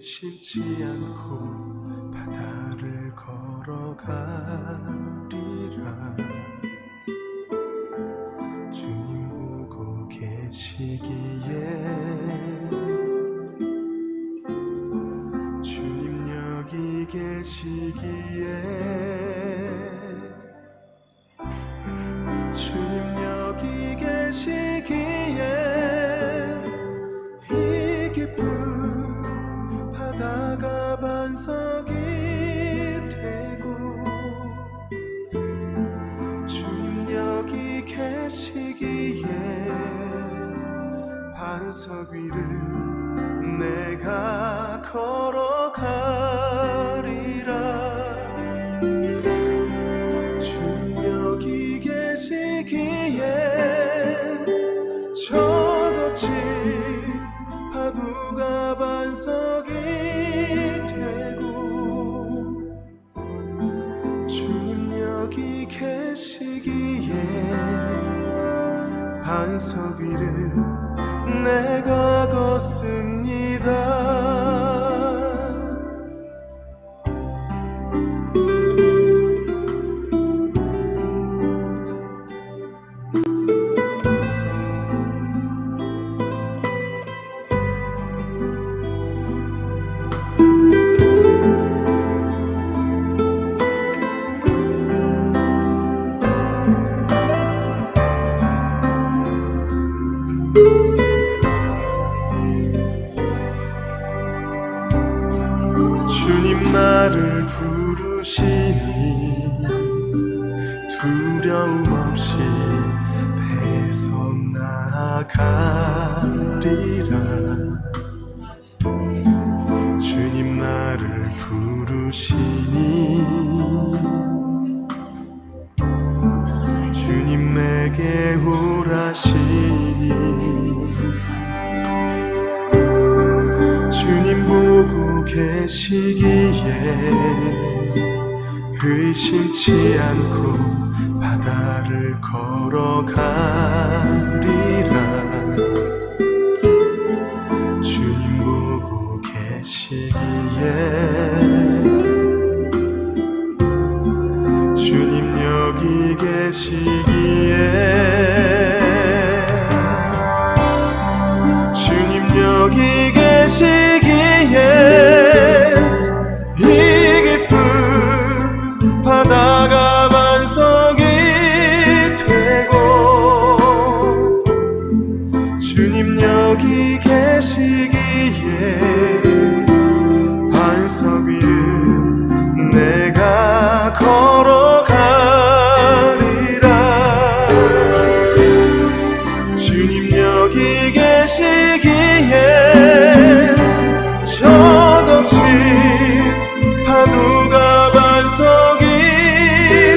의심치 않고 바다를 걸어가리라. 주님 보고 계시기에 주님 여기 계시기에 주님 여기 계시기에 이 기쁨 바다가 반석이 되고 주님 여기 계시기에 반석 위를 내가 걸어가리라. 주님 여기 계시기에 저같이 파도가 반석이 되고 주님 여기 계시기에 반석 위를 내가 걷습니다. 주님 나를 부르시니 두려움 없이 배서 나아가리라. 주님 나를 부르시니 주님 내게 오라시니 주님 보고 계시기에 의심치 않고 바다를 걸어가리라. 주님 보고 계시기에 주님 여기 계시기에 주님 여기 계시기에 이 깊은 바다가 반석이 되고 주님 여기 계시기에 반석 위를 내가 걸어가리라. 주님 여기 계시기에 저같이 파도가 반석이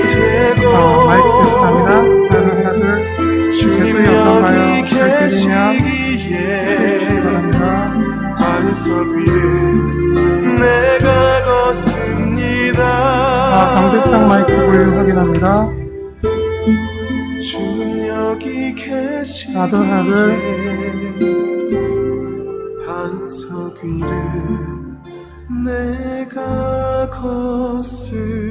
되고 마이크 테스트합니다. 하나 둘. 주님 여기 계시기에 반석 위를 내가 걷습니다. 방대상 마이크 볼륨 확인합니다. 주님 여기 계시기에 하나 둘. 반석 위를 내가 걷습니다.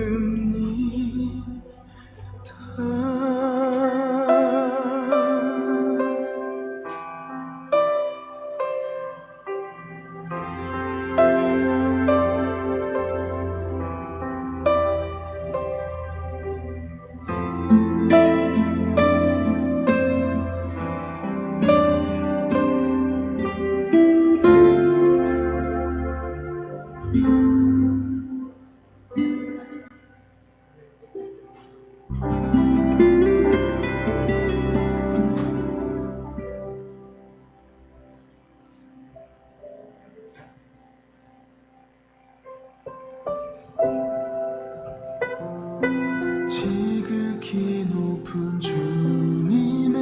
지극히 높은 주님의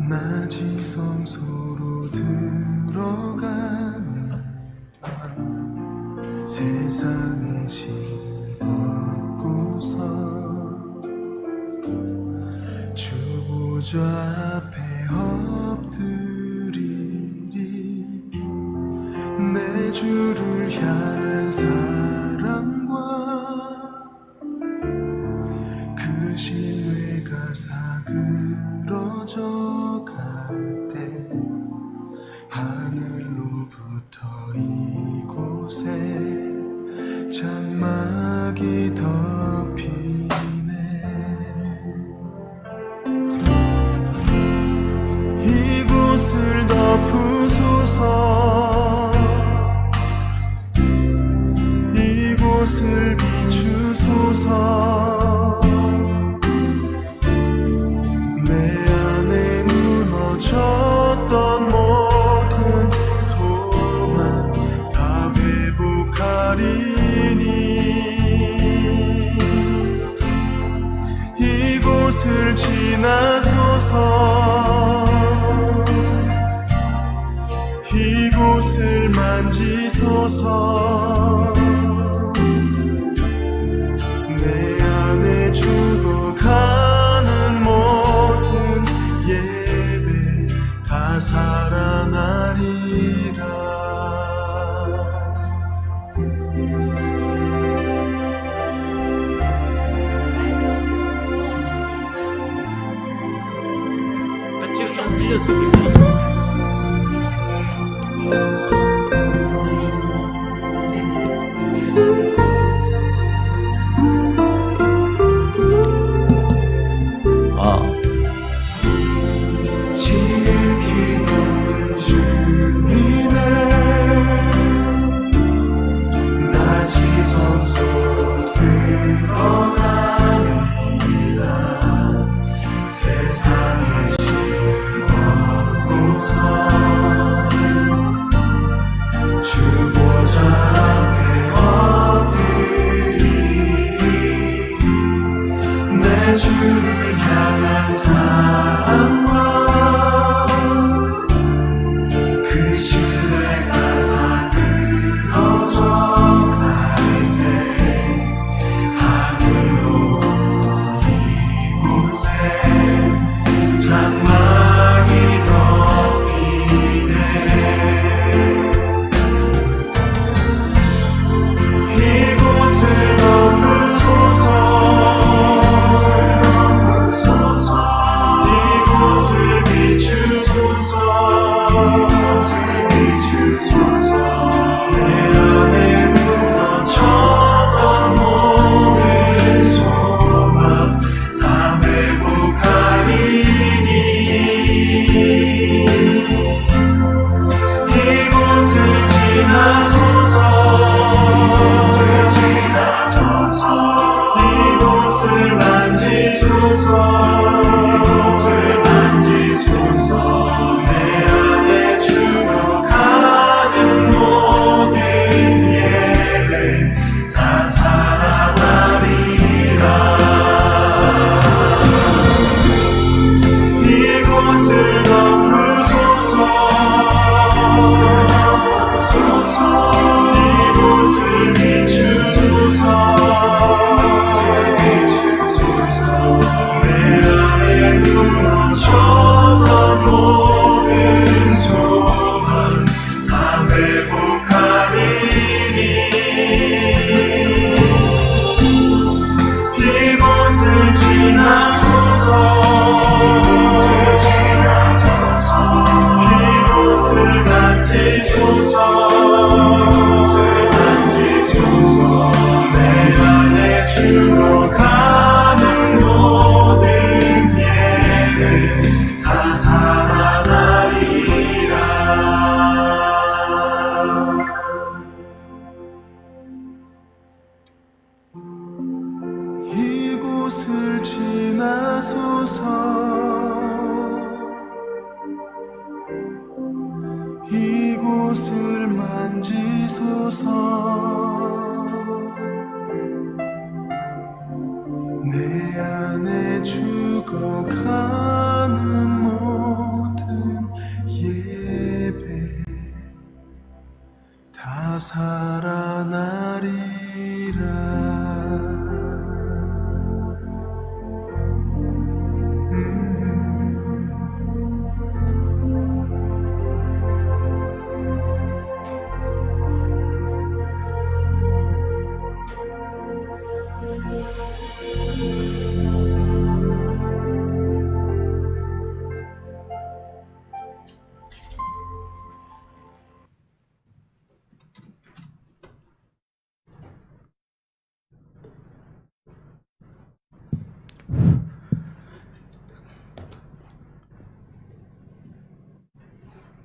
낮이 성소로 들어가면 세상의 신을 벗고서 주 보좌 앞에 엎드리리. 내 주를 향한 사랑과 그 신뢰가 사그러져 갈 때 하늘로부터 이곳에 장막이 덮이네. 이곳을 덮으소서. 이곳을 비추소서. 내 안에 무너졌던 모든 소망 다 회복하리니. 이곳을 지나소서. 이곳을 만지소서. 내 안에 죽어가는 모든 예배 다 살아나리라. 지금 좀 빌려드릴게요. 지키는 주님의 낮이선 손 들어갑니다. 세상의 심 얻고서 주 보좌 앞에 엎드리니. 내 주를 향한 사랑과 그 신뢰가 사그러져 갈 때 하늘로부터 이곳에 장막이 덮이네. 이곳을 덮으소서. 이곳을 비추소서. 내 안에 무너졌던 모든 소망 다 회복하리니. 이곳을 지나소서. 이곳을 만지소서. 내 안에 죽어가는 모든 예배 다 살아나리라. 이곳을 덮으소서. 이곳을 비추소서. 내 안에 무너졌던 모든 소망 다 회복하리니. 이곳을 지나소서. 이곳을 만지소서. 내 안에 죽어가는 모든 예배 다 살아나리라. 이곳을 지나소서. 이곳을 만지소서. 내 안에 죽어가는 모든 예배 다 살아나리라.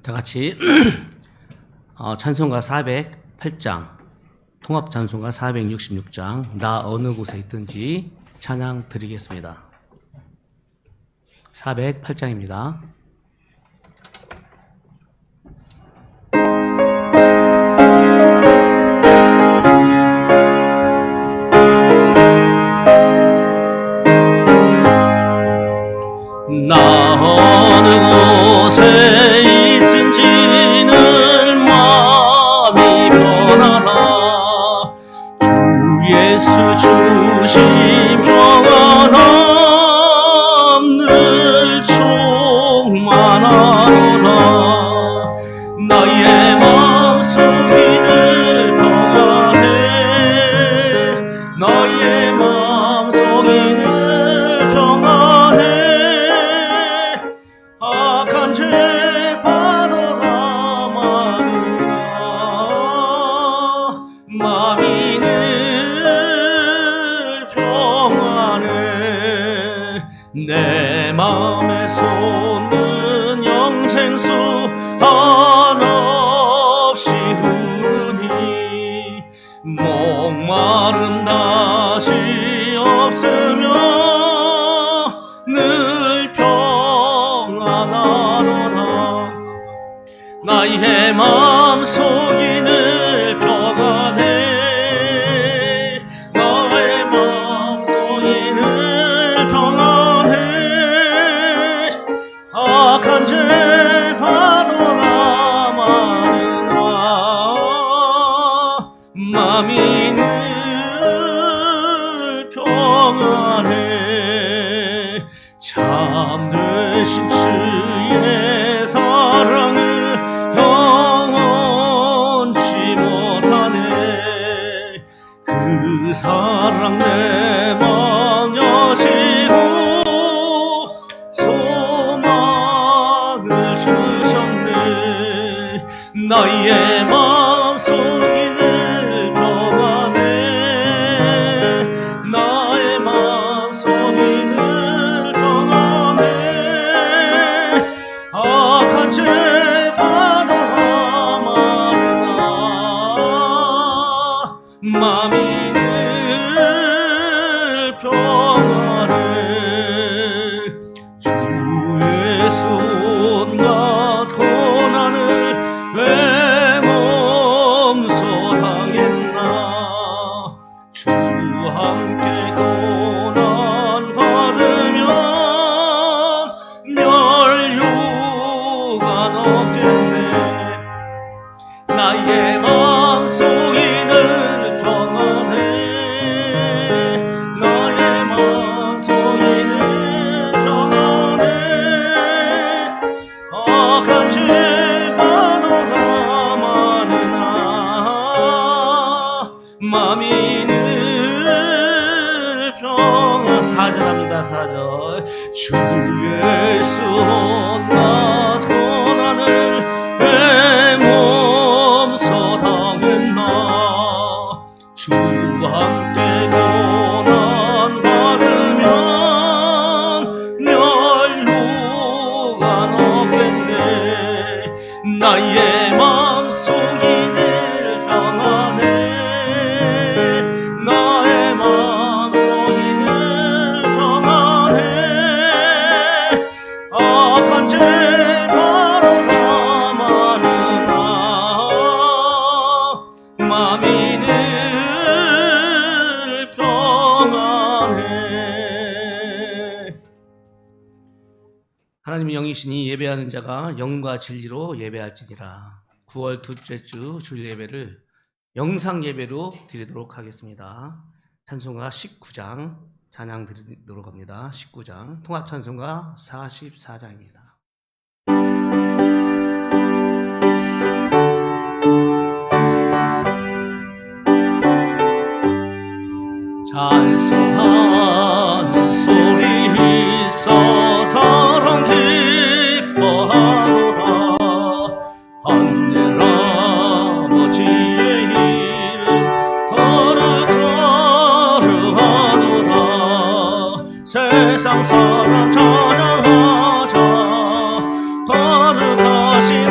다 같이 찬송가 408장, 통합 찬송가 466장, 나 어느 곳에 있든지 찬양 드리겠습니다. 408장입니다. 나 어느 곳에 있든지 늘 마음이 편하다. 주 예수 주신 평안함 늘 충만하로다. 나의 마음속이 늘 평안해. 나의 마음속이 늘 평안해. 악한 죄 파도가 많으나 마음이 늘 평안해. 내 마음에 솟는 영생수 한없이 흐르니 목마름 다시 없으며 늘 평안하로다. 나의 마음속이 늘 평안해. 나의 마음속이 늘 평안해. 악한 죄 파도가 많으나 마음이 늘 평안해. 참되신 주의 사랑을 영원치 못하네. 그 사랑 내 맘 여시고 소망을 주셨네. 나의 마음속이 늘 평안해. 나의 마음속이 늘 평안해. 악한 죄 파도가 많으나 마음이 늘 평안해. 주 예수 온갖 고난을 왜 몸소 당했나. 주 함께 고난 받으면 멸류가 없겠네. 나의 마음속이 늘 평안해. 나의 마음속이 늘 평안해. 악한 죄 파도가 많으나 마음이 늘 평안. 4절합니다. 4절. 주 예수 온갖 고난을 내 몸소 당했나. 주 함께 고난 받으면 멸류가 없겠네. 나의 마음속이 늘 평안해. 나의 마음속이 늘 평안해. 악한 죄 파도가 많으나 마음이 늘 평안해. 하나님의 영이시니 예배하는 자가 영과 진리로 예배할지니라. 9월 둘째 주 주일 예배를 영상 예배로 드리도록 하겠습니다. 찬송가 19장 찬양 드리도록 합니다. 19장 통합 찬송가 44장입니다. 찬송하는 소리 있어 사랑 기뻐하도다. 하늘 아버지의 이름 거룩거룩하도다. 세상 사람 찬양하자. 거룩하신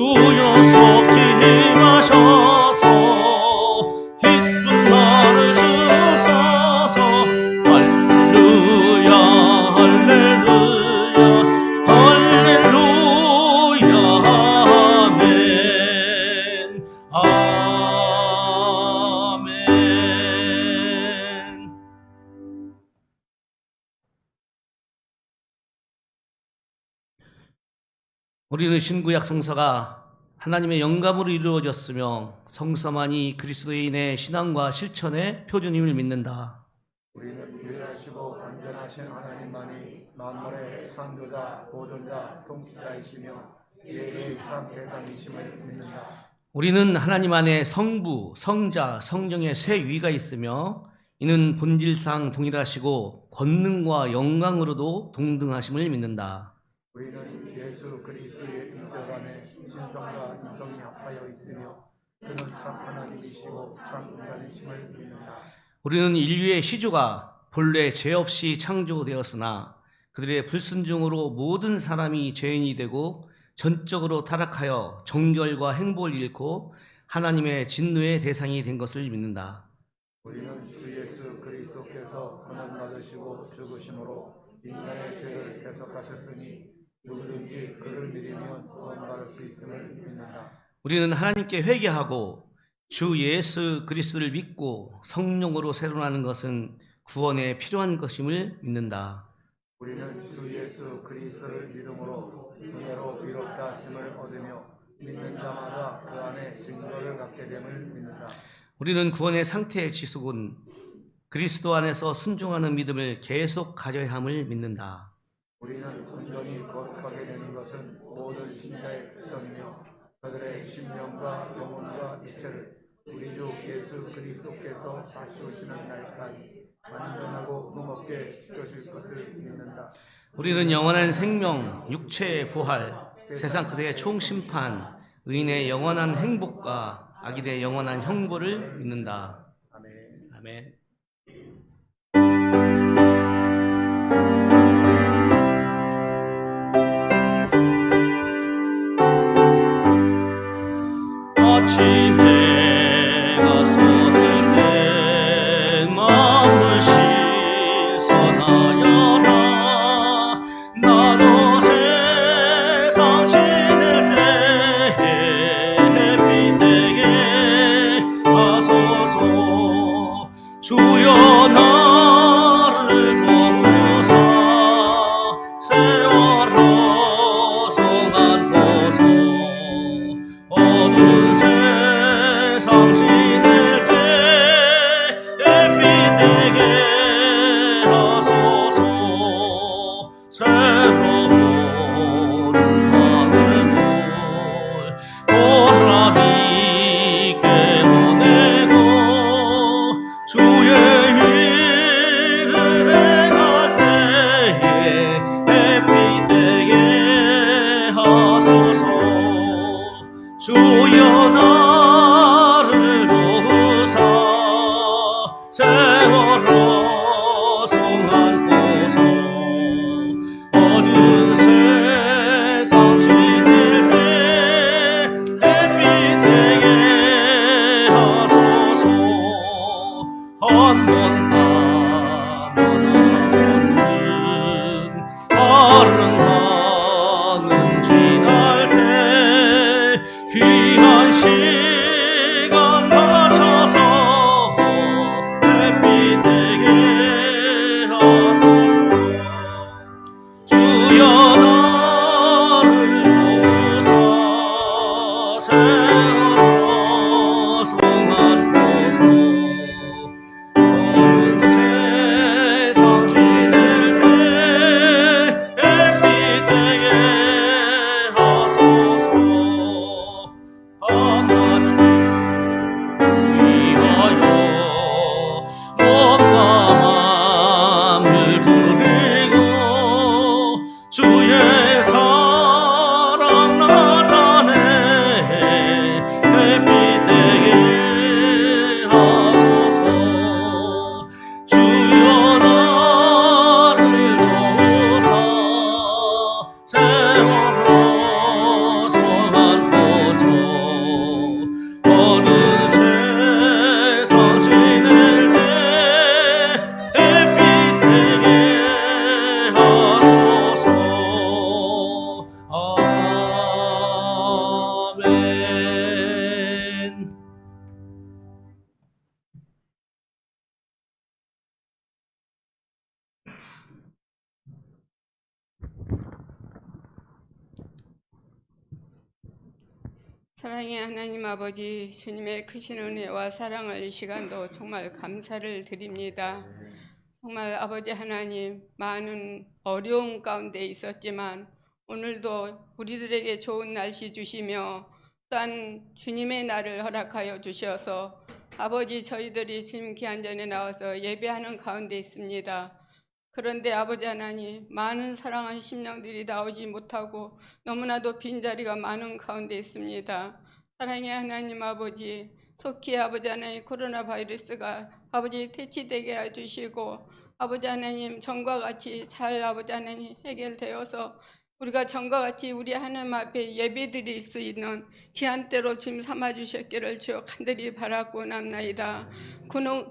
주여 속히 임하셔서 기쁜 날을 주소서. 할렐루야 할렐루야 할렐루야 아멘 아멘. 우리는 신구약 성서가 하나님의 영감으로 이루어졌으며 성서만이 그리스도인의 신앙과 실천의 표준임을 믿는다. 우리는 유일하시고 완전하신 하나님만이 만물의 창조자, 보존자, 통치자이시며 예의 참 대상이심을 믿는다. 우리는 하나님 안에 성부, 성자, 성령의 세 위가 있으며 이는 본질상 동일하시고 권능과 영광으로도 동등하심을 믿는다. 우리는 예수 그리스도의 인격 안에 신성과 인성이 합하여 있으며 그는 참 하나님이시고 참 인간이심을 믿는다. 우리는 인류의 시조가 본래 죄 없이 창조되었으나 그들의 불순종으로 모든 사람이 죄인이 되고 전적으로 타락하여 정결과 행복을 잃고 하나님의 진노의 대상이 된 것을 믿는다. 우리는 주 예수 그리스도께서 고난 받으시고 죽으심으로 인간의 죄를 대속하셨으니 누구든지 그를 믿으면 구원받을 수 있음을 믿는다. 우리는 하나님께 회개하고 주 예수 그리스도를 믿고 성령으로 새로나는 것은 구원에 필요한 것임을 믿는다. 우리는 주 예수 그리스도를 믿음으로 은혜로 위롭다 하심을 얻으며 믿는 자마다 그 안에 증거를 갖게 됨을 믿는다. 우리는 구원의 상태의 지속은 그리스도 안에서 순종하는 믿음을 계속 가져야 함을 믿는다. 우리는 온전히 거룩하게 되는 것은 모든 신자의 특권이며 그들의 심령과 영혼과 지체를 우리 주 예수 그리스도께서 다시 오시는 날까지 완전하고 흠없게 지켜줄 것을 믿는다. 우리는 영원한 생명, 육체의 부활, 세상 끝의 총심판, 의인의 영원한 행복과 악인의 영원한 형벌을 믿는다. 아멘. 아멘. 아침 해가 솟을 때 마음을 신선하여라. 나도 세상 지낼 때에 햇빛 되게 하소서. 주여 나를 도우사 세월호 성안고서. 어두운 세상 지낼 때 햇빛 되게 하소서. 새로운 하늘을 보람 있게 보내고 주의 일을 행할 때에 햇빛 되게 하소서. 주여 나를 도우사 세월호 성안고서. 어두운 세상 지낼 때 햇빛 되게 하소서. 한 번 가면 다른 하는 지날 때 귀한 시간 맞춰서 햇빛 되게 하소서. 주여 나를 도우사 세월호 성안고서. 어두운 세상 지낼 때 햇빛 되게 하소서. 밤낮 위하여 몸과 마음을 드리고 주의 사랑 나타내 사랑의 하나님 아버지, 주님의 크신 은혜와 사랑을 이 시간도 정말 감사를 드립니다. 정말 아버지 하나님, 많은 어려움 가운데 있었지만 오늘도 우리들에게 좋은 날씨 주시며 또한 주님의 날을 허락하여 주셔서 아버지, 저희들이 주님 기한전에 나와서 예배하는 가운데 있습니다. 그런데 아버지 하나님, 많은 사랑하는 심령들이 나오지 못하고 너무나도 빈자리가 많은 가운데 있습니다. 사랑의 하나님 아버지, 속히 아버지 하나님 코로나 바이러스가 아버지 퇴치되게 해주시고 아버지 하나님 전과 같이 잘 아버지 하나님 해결되어서 우리가 전과 같이 우리 하나님 앞에 예배 드릴 수 있는 귀한 때로 주님 삼아주셨기를 주여 간절히 바라고 남나이다.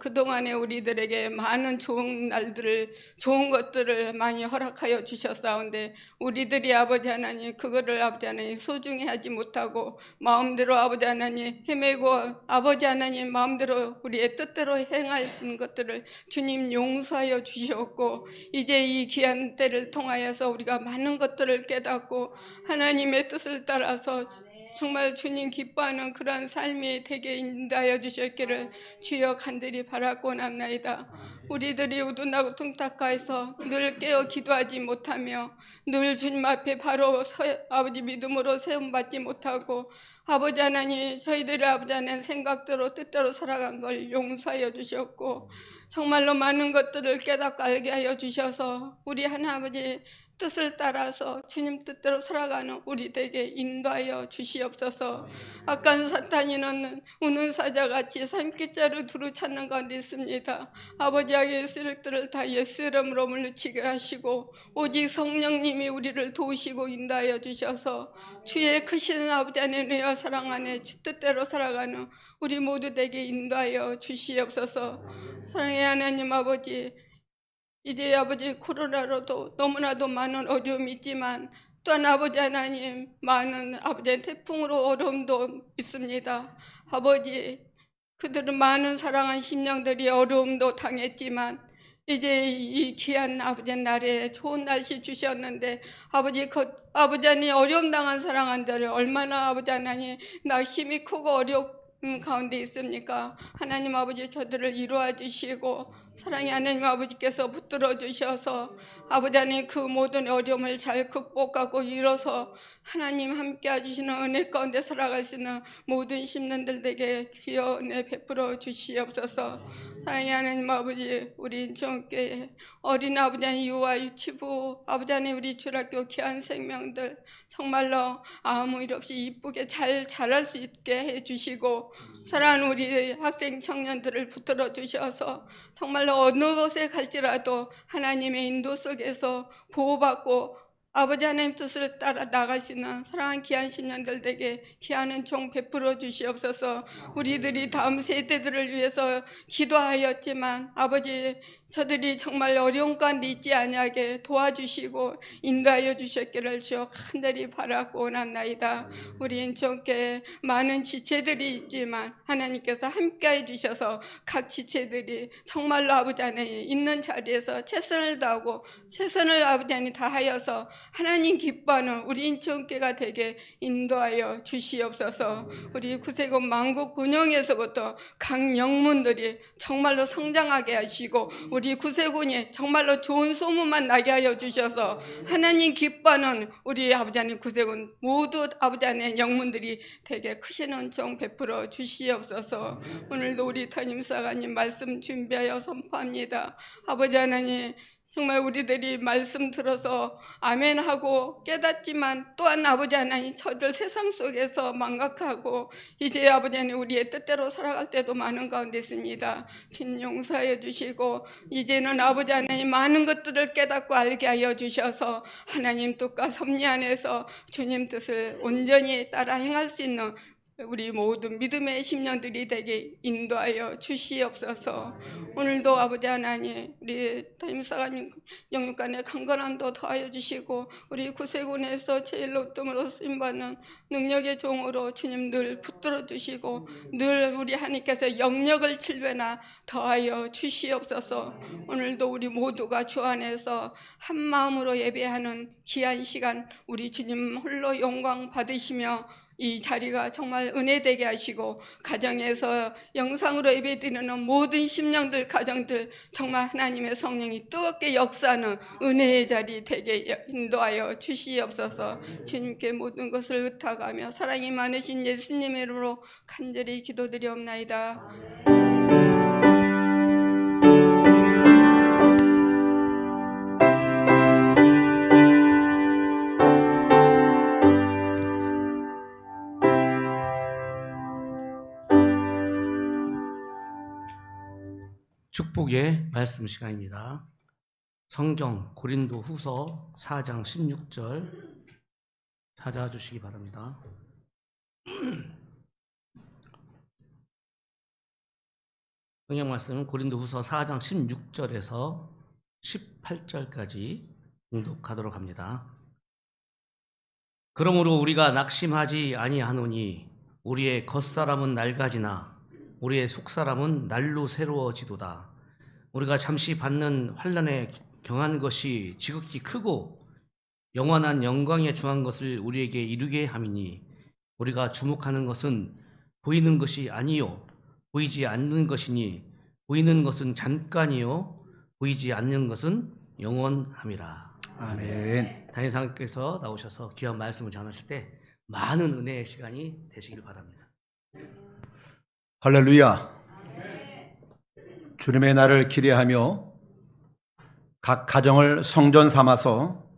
그동안에 우리들에게 많은 좋은 날들을, 좋은 것들을 많이 허락하여 주셨사온데 우리들이 아버지 하나님 그거를 아버지 하나님 소중히 하지 못하고 마음대로 아버지 하나님 헤매고 아버지 하나님 마음대로 우리의 뜻대로 행하는 것들을 주님 용서하여 주셨고 이제 이 귀한 때를 통하여서 우리가 많은 것들을 깨닫고 하나님의 뜻을 따라서 정말 주님 기뻐하는 그러한 삶이 되게 인도하여 주셨기를 주여 간절히 바라고 남나이다. 우리들이 우둔하고 퉁탁하여서 늘 깨어 기도하지 못하며 늘 주님 앞에 바로 아버지 믿음으로 세움받지 못하고 아버지 하나님 저희들의 아버지 하나님 생각대로 뜻대로 살아간 걸 용서하여 주셨고 정말로 많은 것들을 깨닫고 알게 하여 주셔서 우리 하나아버지 뜻을 따라서 주님 뜻대로 살아가는 우리에게 인도하여 주시옵소서. 악한 사탄이 넣는 우는 사자같이 삼킬자를 두루 찾는 가운데 있습니다. 아버지의 세력들을 다 예수 이름으로 물리치게 하시고 오직 성령님이 우리를 도우시고 인도하여 주셔서 주의 크신 아버지 안에 은혜와 사랑 안에 주 뜻대로 살아가는 우리 모두에게 인도하여 주시옵소서. 사랑의 하나님 아버지, 이제 아버지 코로나로도 너무나도 많은 어려움이 있지만 또한 아버지 하나님 많은 아버지 태풍으로 어려움도 있습니다. 아버지 그들은 많은 사랑한 심령들이 어려움도 당했지만 이제 이 귀한 아버지 날에 좋은 날씨 주셨는데 아버지 하나님 어려움 당한 사랑한들 얼마나 아버지 하나님 낙심이 크고 어려움 가운데 있습니까? 하나님 아버지 저들을 이루어 주시고 사랑의 하나님 아버지께서 붙들어 주셔서 아버지 하나님 그 모든 어려움을 잘 극복하고 이뤄서 하나님 함께 해주시는 은혜 가운데 살아갈 수 있는 모든 심령들에게 주여 은혜 베풀어 주시옵소서. 사랑의 하나님 아버지, 우리 인천교회 어린 아버지 하나님 유아 유치부 아버지 하나님 우리 주일학교 귀한 생명들 정말로 아무 일 없이 이쁘게 잘 자랄 수 있게 해주시고 사랑하는 우리 학생 청년들을 붙들어 주셔서 정말로 어느 곳에 갈지라도 하나님의 인도 속에서 보호받고 아버지 하나님 뜻을 따라 나가시는 사랑하는 귀한 심령들에게 귀한 은총 베풀어 주시옵소서. 우리들이 다음 세대들을 위해서 기도하였지만 아버지 저들이 정말 어려운 가운데 있지 아니하게 도와주시고 인도하여 주셨기를 주여 간절히 바라고 원합나이다. 우리 인천교회에 많은 지체들이 있지만 하나님께서 함께해 주셔서 각 지체들이 정말로 아버지 하나님 있는 자리에서 최선을 다하고 최선을 아버지 하나님 다하여서 하나님 기뻐하는 우리 인천교회가 되게 인도하여 주시옵소서. 우리 구세군 만국 군영에서부터 각 영문들이 정말로 성장하게 하시고 우리 구세군이 정말로 좋은 소문만 나게 하여 주셔서 하나님 기뻐하는 우리 아버지 하나님 구세군 모두 아버지 하나님 영문들이 되게 크신 은총 베풀어 주시옵소서. 오늘도 우리 담임사관님 말씀 준비하여 선포합니다. 아버지 하나님 정말 우리들이 말씀 들어서 아멘하고 깨닫지만 또한 아버지 하나님 저들 세상 속에서 망각하고 이제 아버지 하나님 우리의 뜻대로 살아갈 때도 많은 가운데 있습니다. 주님 용서해 주시고 이제는 아버지 하나님 많은 것들을 깨닫고 알게 하여 주셔서 하나님 뜻과 섭리 안에서 주님 뜻을 온전히 따라 행할 수 있는 우리 모든 믿음의 심령들이 되게 인도하여 주시옵소서. 오늘도 아버지 하나님 우리 담임사관님 영육간의 강건함도 더하여 주시고 우리 구세군에서 제일 으뜸으로 쓰임받는 능력의 종으로 주님 늘 붙들어 주시고 늘 우리 하나님께서 영역을 7배나 더하여 주시옵소서. 오늘도 우리 모두가 주 안에서 한마음으로 예배하는 귀한 시간 우리 주님 홀로 영광 받으시며 이 자리가 정말 은혜되게 하시고 가정에서 영상으로 예배드리는 모든 심령들 가정들 정말 하나님의 성령이 뜨겁게 역사하는 은혜의 자리 되게 인도하여 주시옵소서. 주님께 모든 것을 의탁하며 사랑이 많으신 예수님의 이름으로 간절히 기도드리옵나이다. 축복의 말씀 시간입니다. 성경 고린도 후서 4장 16절 찾아주시기 바랍니다. 성경 말씀은 고린도 후서 4장 16절에서 18절까지 공독하도록 합니다. 그러므로 우리가 낙심하지 아니하노니 우리의 겉사람은 낡아지나 우리의 속사람은 날로 새로워지도다. 우리가 잠시 받는 환난에 경한 것이 지극히 크고 영원한 영광에 중한 것을 우리에게 이루게 함이니 우리가 주목하는 것은 보이는 것이 아니요 보이지 않는 것이니 보이는 것은 잠깐이요 보이지 않는 것은 영원함이라. 아멘. 담임사님께서 나오셔서 귀한 말씀을 전하실 때 많은 은혜의 시간이 되시길 바랍니다. 할렐루야. 주님의 날을 기대하며 각 가정을 성전 삼아서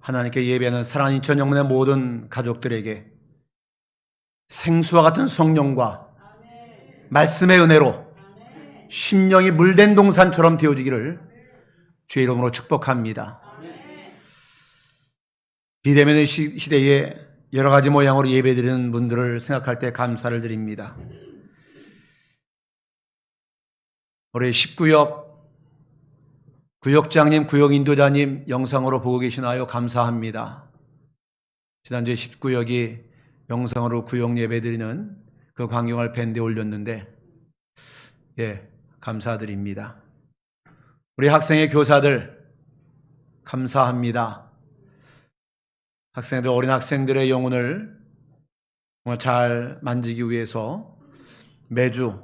하나님께 예배하는 사랑하는 인천 영문의 모든 가족들에게 생수와 같은 성령과 말씀의 은혜로 심령이 물된 동산처럼 되어지기를 주의 이름으로 축복합니다. 비대면의 시대에 여러 가지 모양으로 예배드리는 분들을 생각할 때 감사를 드립니다. 우리 19역 구역장님, 구역인도자님 영상으로 보고 계시나요? 감사합니다. 지난주에 19역이 영상으로 구역 예배드리는 그 광경을 밴드에 올렸는데 감사드립니다. 우리 학생의 교사들 감사합니다. 학생들, 어린 학생들의 영혼을 정말 잘 만지기 위해서 매주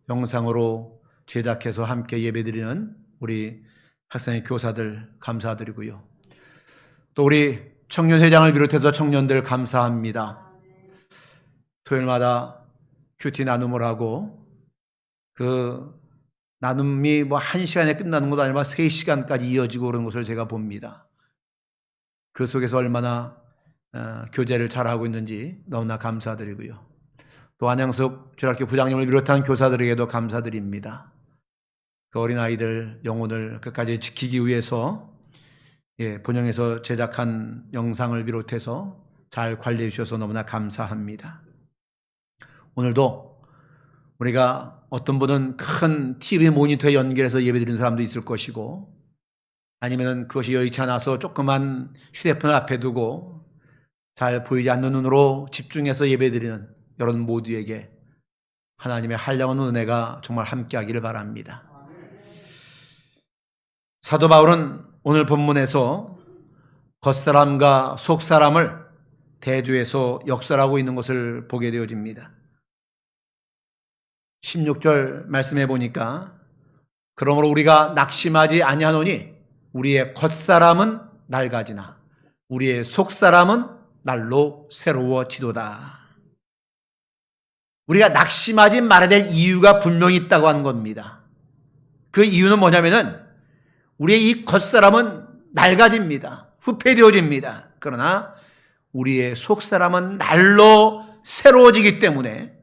영상으로 제작해서 함께 예배드리는 우리 학생의 교사들 감사드리고요. 또 우리 청년회장을 비롯해서 청년들 감사합니다. 토요일마다 큐티 나눔을 하고 그 나눔이 뭐 1시간에 끝나는 것도 아니라 3시간까지 이어지고 그런 것을 제가 봅니다. 그 속에서 얼마나 교제를 잘하고 있는지 너무나 감사드리고요. 또 안양숙 주일학교 부장님을 비롯한 교사들에게도 감사드립니다. 그 어린아이들 영혼을 끝까지 지키기 위해서 본영에서 제작한 영상을 비롯해서 잘 관리해 주셔서 너무나 감사합니다. 오늘도 우리가 어떤 분은 큰 TV 모니터에 연결해서 예배드리는 사람도 있을 것이고 아니면 그것이 여의치 않아서 조그만 휴대폰을 앞에 두고 잘 보이지 않는 눈으로 집중해서 예배드리는 여러분 모두에게 하나님의 한량한 은혜가 정말 함께하기를 바랍니다. 사도 바울은 오늘 본문에서 겉사람과 속사람을 대조해서 역설하고 있는 것을 보게 되어집니다. 16절 말씀해 보니까 그러므로 우리가 낙심하지 아니하노니 우리의 겉사람은 낡아지나 우리의 속사람은 날로 새로워지도다. 우리가 낙심하지 말아야 될 이유가 분명히 있다고 하는 겁니다. 그 이유는 뭐냐면은 우리의 이 겉사람은 낡아집니다. 후패되어집니다. 그러나 우리의 속사람은 날로 새로워지기 때문에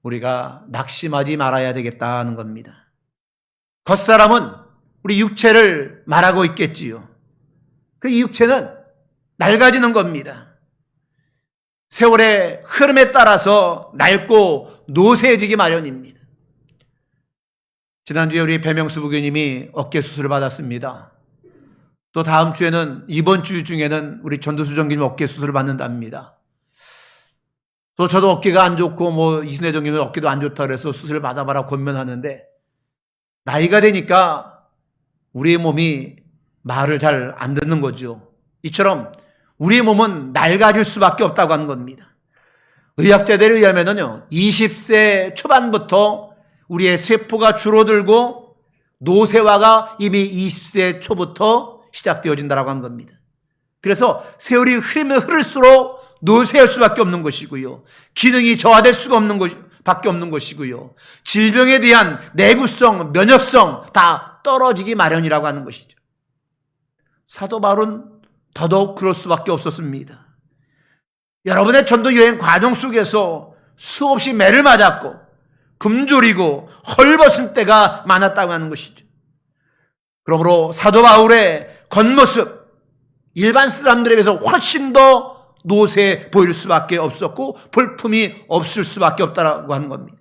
우리가 낙심하지 말아야 되겠다는 겁니다. 겉사람은 우리 육체를 말하고 있겠지요. 그 육체는 낡아지는 겁니다. 세월의 흐름에 따라서 낡고 노쇠해지기 마련입니다. 지난주에 우리 배명수 부교님이 어깨 수술을 받았습니다. 또 다음 주에는 이번 주 중에는 우리 전도수 정기님 어깨 수술을 받는답니다. 또 저도 어깨가 안 좋고 이순혜 정기님 어깨도 안 좋다 그래서 수술을 받아봐라 권면하는데 나이가 되니까 우리의 몸이 말을 잘 안 듣는 거죠. 이처럼 우리의 몸은 낡아질 수밖에 없다고 하는 겁니다. 의학자들에 의하면요, 20세 초반부터 우리의 세포가 줄어들고 노쇠화가 이미 20세 초부터 시작되어진다라고 한 겁니다. 그래서 세월이 흐르면 흐를수록 노쇠할 수밖에 없는 것이고요. 기능이 저하될 수가 없는 것밖에 없는 것이고요. 질병에 대한 내구성, 면역성 다 떨어지기 마련이라고 하는 것이죠. 사도 바울은 더더욱 그럴 수밖에 없었습니다. 여러분의 전도 여행 과정 속에서 수없이 매를 맞았고 굶주리고 헐벗은 때가 많았다고 하는 것이죠. 그러므로 사도 바울의 겉모습, 일반 사람들에 비해서 훨씬 더 노쇠해 보일 수밖에 없었고 볼품이 없을 수밖에 없다고 하는 겁니다.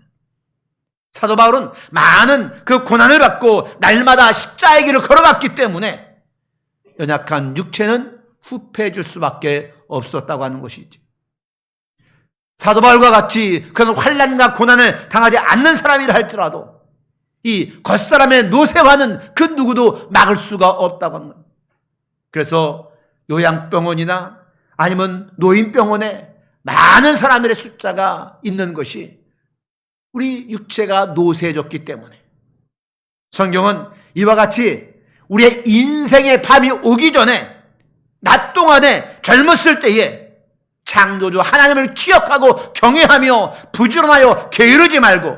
사도 바울은 많은 그 고난을 받고 날마다 십자가의 길을 걸어갔기 때문에 연약한 육체는 후패해질 수밖에 없었다고 하는 것이죠. 사도 바울과 같이 그런 환난과 고난을 당하지 않는 사람이라 할지라도 이 겉사람의 노쇠화는 그 누구도 막을 수가 없다고 하는 겁니다. 그래서 요양병원이나 아니면 노인병원에 많은 사람들의 숫자가 있는 것이 우리 육체가 노쇠해졌기 때문에. 성경은 이와 같이 우리의 인생의 밤이 오기 전에 낮 동안에 젊었을 때에 창조주 하나님을 기억하고 경외하며 부지런하여 게으르지 말고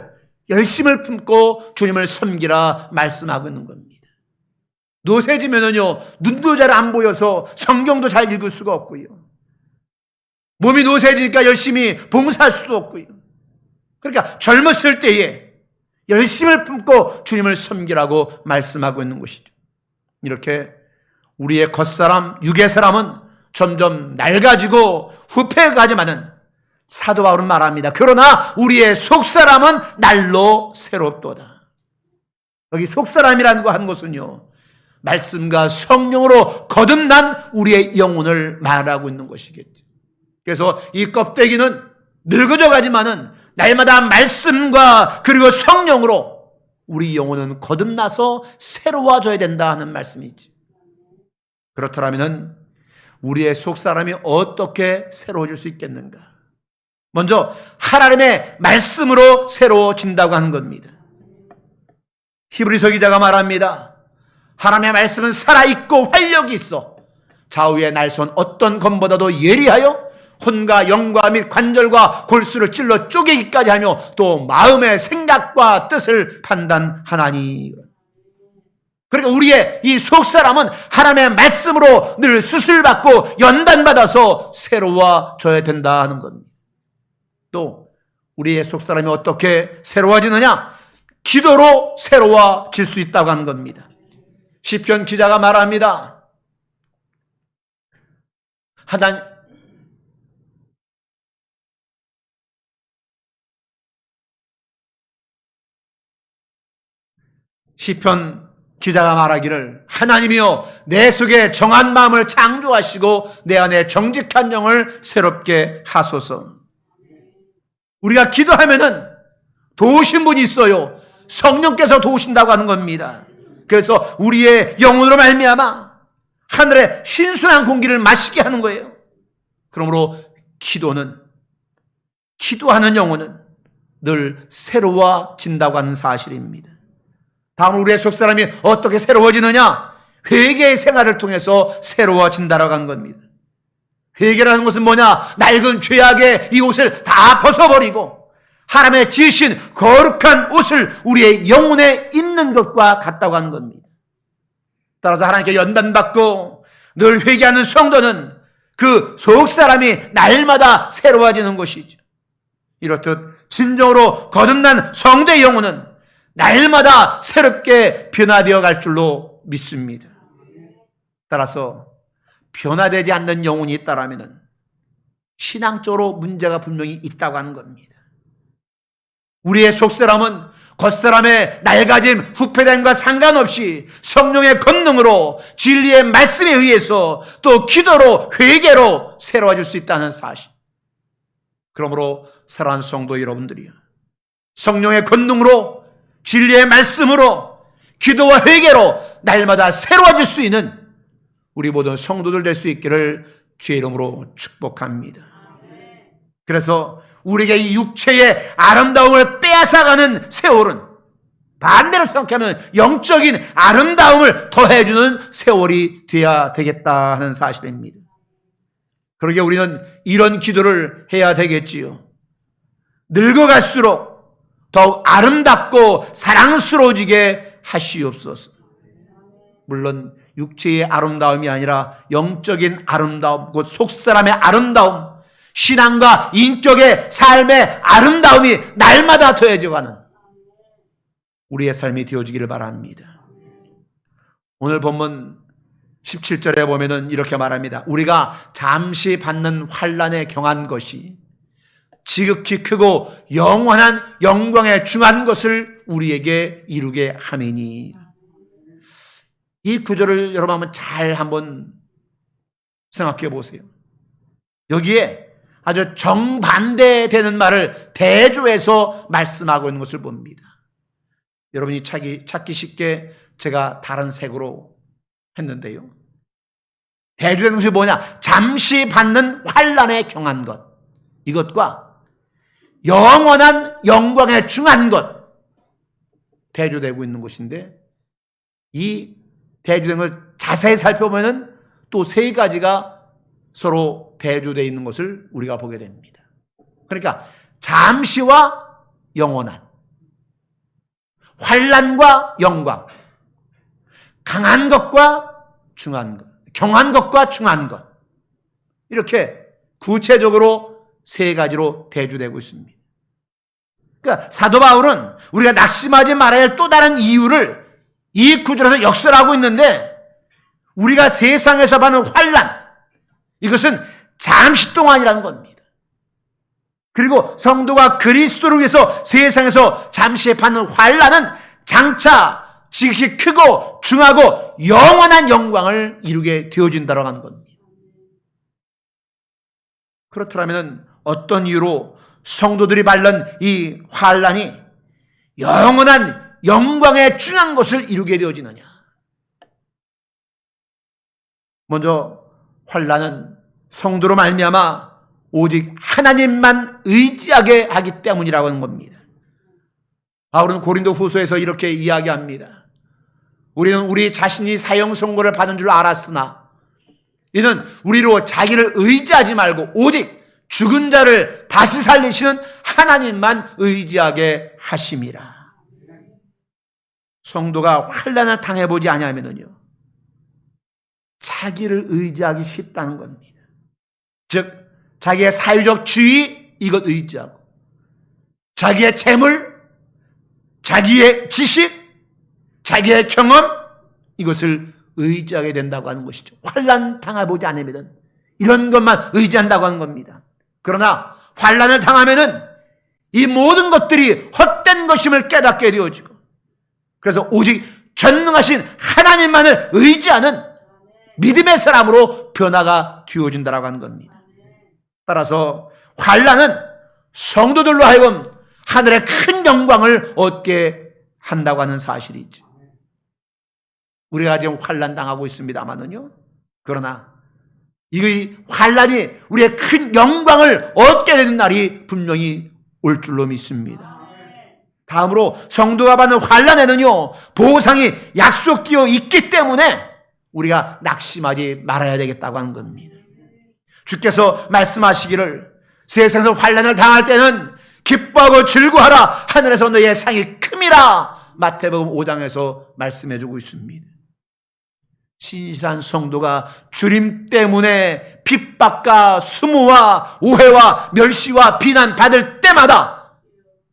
열심을 품고 주님을 섬기라 말씀하고 있는 겁니다. 노쇠지면은요, 눈도 잘 안 보여서 성경도 잘 읽을 수가 없고요. 몸이 노쇠지니까 열심히 봉사할 수도 없고요. 그러니까 젊었을 때에 열심을 품고 주님을 섬기라고 말씀하고 있는 것이죠. 이렇게 우리의 겉사람, 육의 사람은 점점 낡아지고 후패가지만은 사도 바울은 말합니다. 그러나 우리의 속사람은 날로 새롭도다. 여기 속사람이라는 거 한 것은요, 말씀과 성령으로 거듭난 우리의 영혼을 말하고 있는 것이겠죠. 그래서 이 껍데기는 늙어져 가지만은 날마다 말씀과 그리고 성령으로 우리 영혼은 거듭나서 새로워져야 된다 하는 말씀이지. 그렇다면 우리의 속사람이 어떻게 새로워질 수 있겠는가? 먼저 하나님의 말씀으로 새로워진다고 하는 겁니다. 히브리서 기자가 말합니다. 하나님의 말씀은 살아있고 활력이 있어 좌우의 날선 어떤 검보다도 예리하여 혼과 영과 및 관절과 골수를 찔러 쪼개기까지 하며 또 마음의 생각과 뜻을 판단하나니. 그러니까 우리의 이 속사람은 하나님의 말씀으로 늘 수술받고 연단받아서 새로워져야 된다 하는 겁니다. 또 우리의 속사람이 어떻게 새로워지느냐? 기도로 새로워질 수 있다고 하는 겁니다. 시편 기자가 말합니다. 시편 기자가 말하기를 하나님이여 내 속에 정한 마음을 창조하시고 내 안에 정직한 영을 새롭게 하소서. 우리가 기도하면은 도우신 분이 있어요. 성령께서 도우신다고 하는 겁니다. 그래서 우리의 영혼으로 말미암아 하늘의 신선한 공기를 마시게 하는 거예요. 그러므로 기도하는 영혼은 늘 새로워진다고 하는 사실입니다. 다음 우리의 속사람이 어떻게 새로워지느냐? 회개의 생활을 통해서 새로워진다라고 하는 겁니다. 회개라는 것은 뭐냐? 낡은 죄악의 이 옷을 다 벗어버리고 하나님의 지으신 거룩한 옷을 우리의 영혼에 입는 것과 같다고 하는 겁니다. 따라서 하나님께 연단받고 늘 회개하는 성도는 그 속사람이 날마다 새로워지는 것이죠. 이렇듯 진정으로 거듭난 성도의 영혼은 날마다 새롭게 변화되어 갈 줄로 믿습니다. 따라서 변화되지 않는 영혼이 있다라면 신앙적으로 문제가 분명히 있다고 하는 겁니다. 우리의 속사람은 겉사람의 낡아짐, 후패됨과 상관없이 성령의 권능으로 진리의 말씀에 의해서 또 기도로 회개로 새로워질 수 있다는 사실. 그러므로 사랑하는 성도 여러분들이요, 성령의 권능으로 진리의 말씀으로 기도와 회개로 날마다 새로워질 수 있는 우리 모든 성도들 될 수 있기를 주의 이름으로 축복합니다. 그래서 우리에게 이 육체의 아름다움을 빼앗아가는 세월은 반대로 생각하면 영적인 아름다움을 더해주는 세월이 되어야 되겠다 하는 사실입니다. 그러게 우리는 이런 기도를 해야 되겠지요. 늙어갈수록 더욱 아름답고 사랑스러워지게 하시옵소서. 물론 육체의 아름다움이 아니라 영적인 아름다움, 곧 속사람의 아름다움, 신앙과 인격의 삶의 아름다움이 날마다 더해져가는 우리의 삶이 되어지기를 바랍니다. 오늘 본문 17절에 보면은 이렇게 말합니다. 우리가 잠시 받는 환난에 경한 것이 지극히 크고 영원한 영광에 중한 것을 우리에게 이루게 하매니. 이 구절을 여러분 한번 잘 한번 생각해 보세요. 여기에 아주 정반대되는 말을 대조해서 말씀하고 있는 것을 봅니다. 여러분이 찾기 쉽게 제가 다른 색으로 했는데요. 대조되는 것이 뭐냐? 잠시 받는 환난에 경한 것, 이것과 영원한 영광에 중한 것, 대조되고 있는 것인데, 이 대조된 걸 자세히 살펴보면 또 세 가지가 서로 대조되어 있는 것을 우리가 보게 됩니다. 그러니까 잠시와 영원한, 환난과 영광, 강한 것과 중한 것, 경한 것과 중한 것, 이렇게 구체적으로 세 가지로 대조되고 있습니다. 그러니까 사도 바울은 우리가 낙심하지 말아야 할 또 다른 이유를 이 구절에서 역설하고 있는데, 우리가 세상에서 받는 환난, 이것은 잠시 동안이라는 겁니다. 그리고 성도가 그리스도를 위해서 세상에서 잠시 받는 환난은 장차 지극히 크고 중하고 영원한 영광을 이루게 되어진다고 하는 겁니다. 그렇다면 어떤 이유로 성도들이 받는 이 환난이 영원한 영광에 중한 것을 이루게 되어지느냐? 먼저 환난은 성도로 말미암아 오직 하나님만 의지하게 하기 때문이라고 하는 겁니다. 바울은 고린도 후서에서 이렇게 이야기합니다. 우리는 우리 자신이 사형 선고를 받은 줄 알았으나 이는 우리로 자기를 의지하지 말고 오직 죽은 자를 다시 살리시는 하나님만 의지하게 하심이라. 성도가 환난을 당해보지 아니하면요, 자기를 의지하기 쉽다는 겁니다. 즉 자기의 사유적 지위, 이것 의지하고 자기의 재물, 자기의 지식, 자기의 경험, 이것을 의지하게 된다고 하는 것이죠. 환난 당해보지 않으면 이런 것만 의지한다고 하는 겁니다. 그러나 환난을 당하면은 이 모든 것들이 헛된 것임을 깨닫게 되어지고, 그래서 오직 전능하신 하나님만을 의지하는 믿음의 사람으로 변화가 되어진다고 하는 겁니다. 따라서 환난은 성도들로 하여금 하늘의 큰 영광을 얻게 한다고 하는 사실이죠. 우리가 지금 환난 당하고 있습니다만은요, 그러나 이 환난이 우리의 큰 영광을 얻게 되는 날이 분명히 올 줄로 믿습니다. 다음으로 성도가 받는 환난에는요, 보상이 약속되어 있기 때문에 우리가 낙심하지 말아야 되겠다고 하는 겁니다. 주께서 말씀하시기를 세상에서 환난을 당할 때는 기뻐하고 즐거워하라, 하늘에서 너의 상이 큼이라, 마태복음 5장에서 말씀해주고 있습니다. 신실한 성도가 주님 때문에 핍박과 수모와 오해와 멸시와 비난 받을 때마다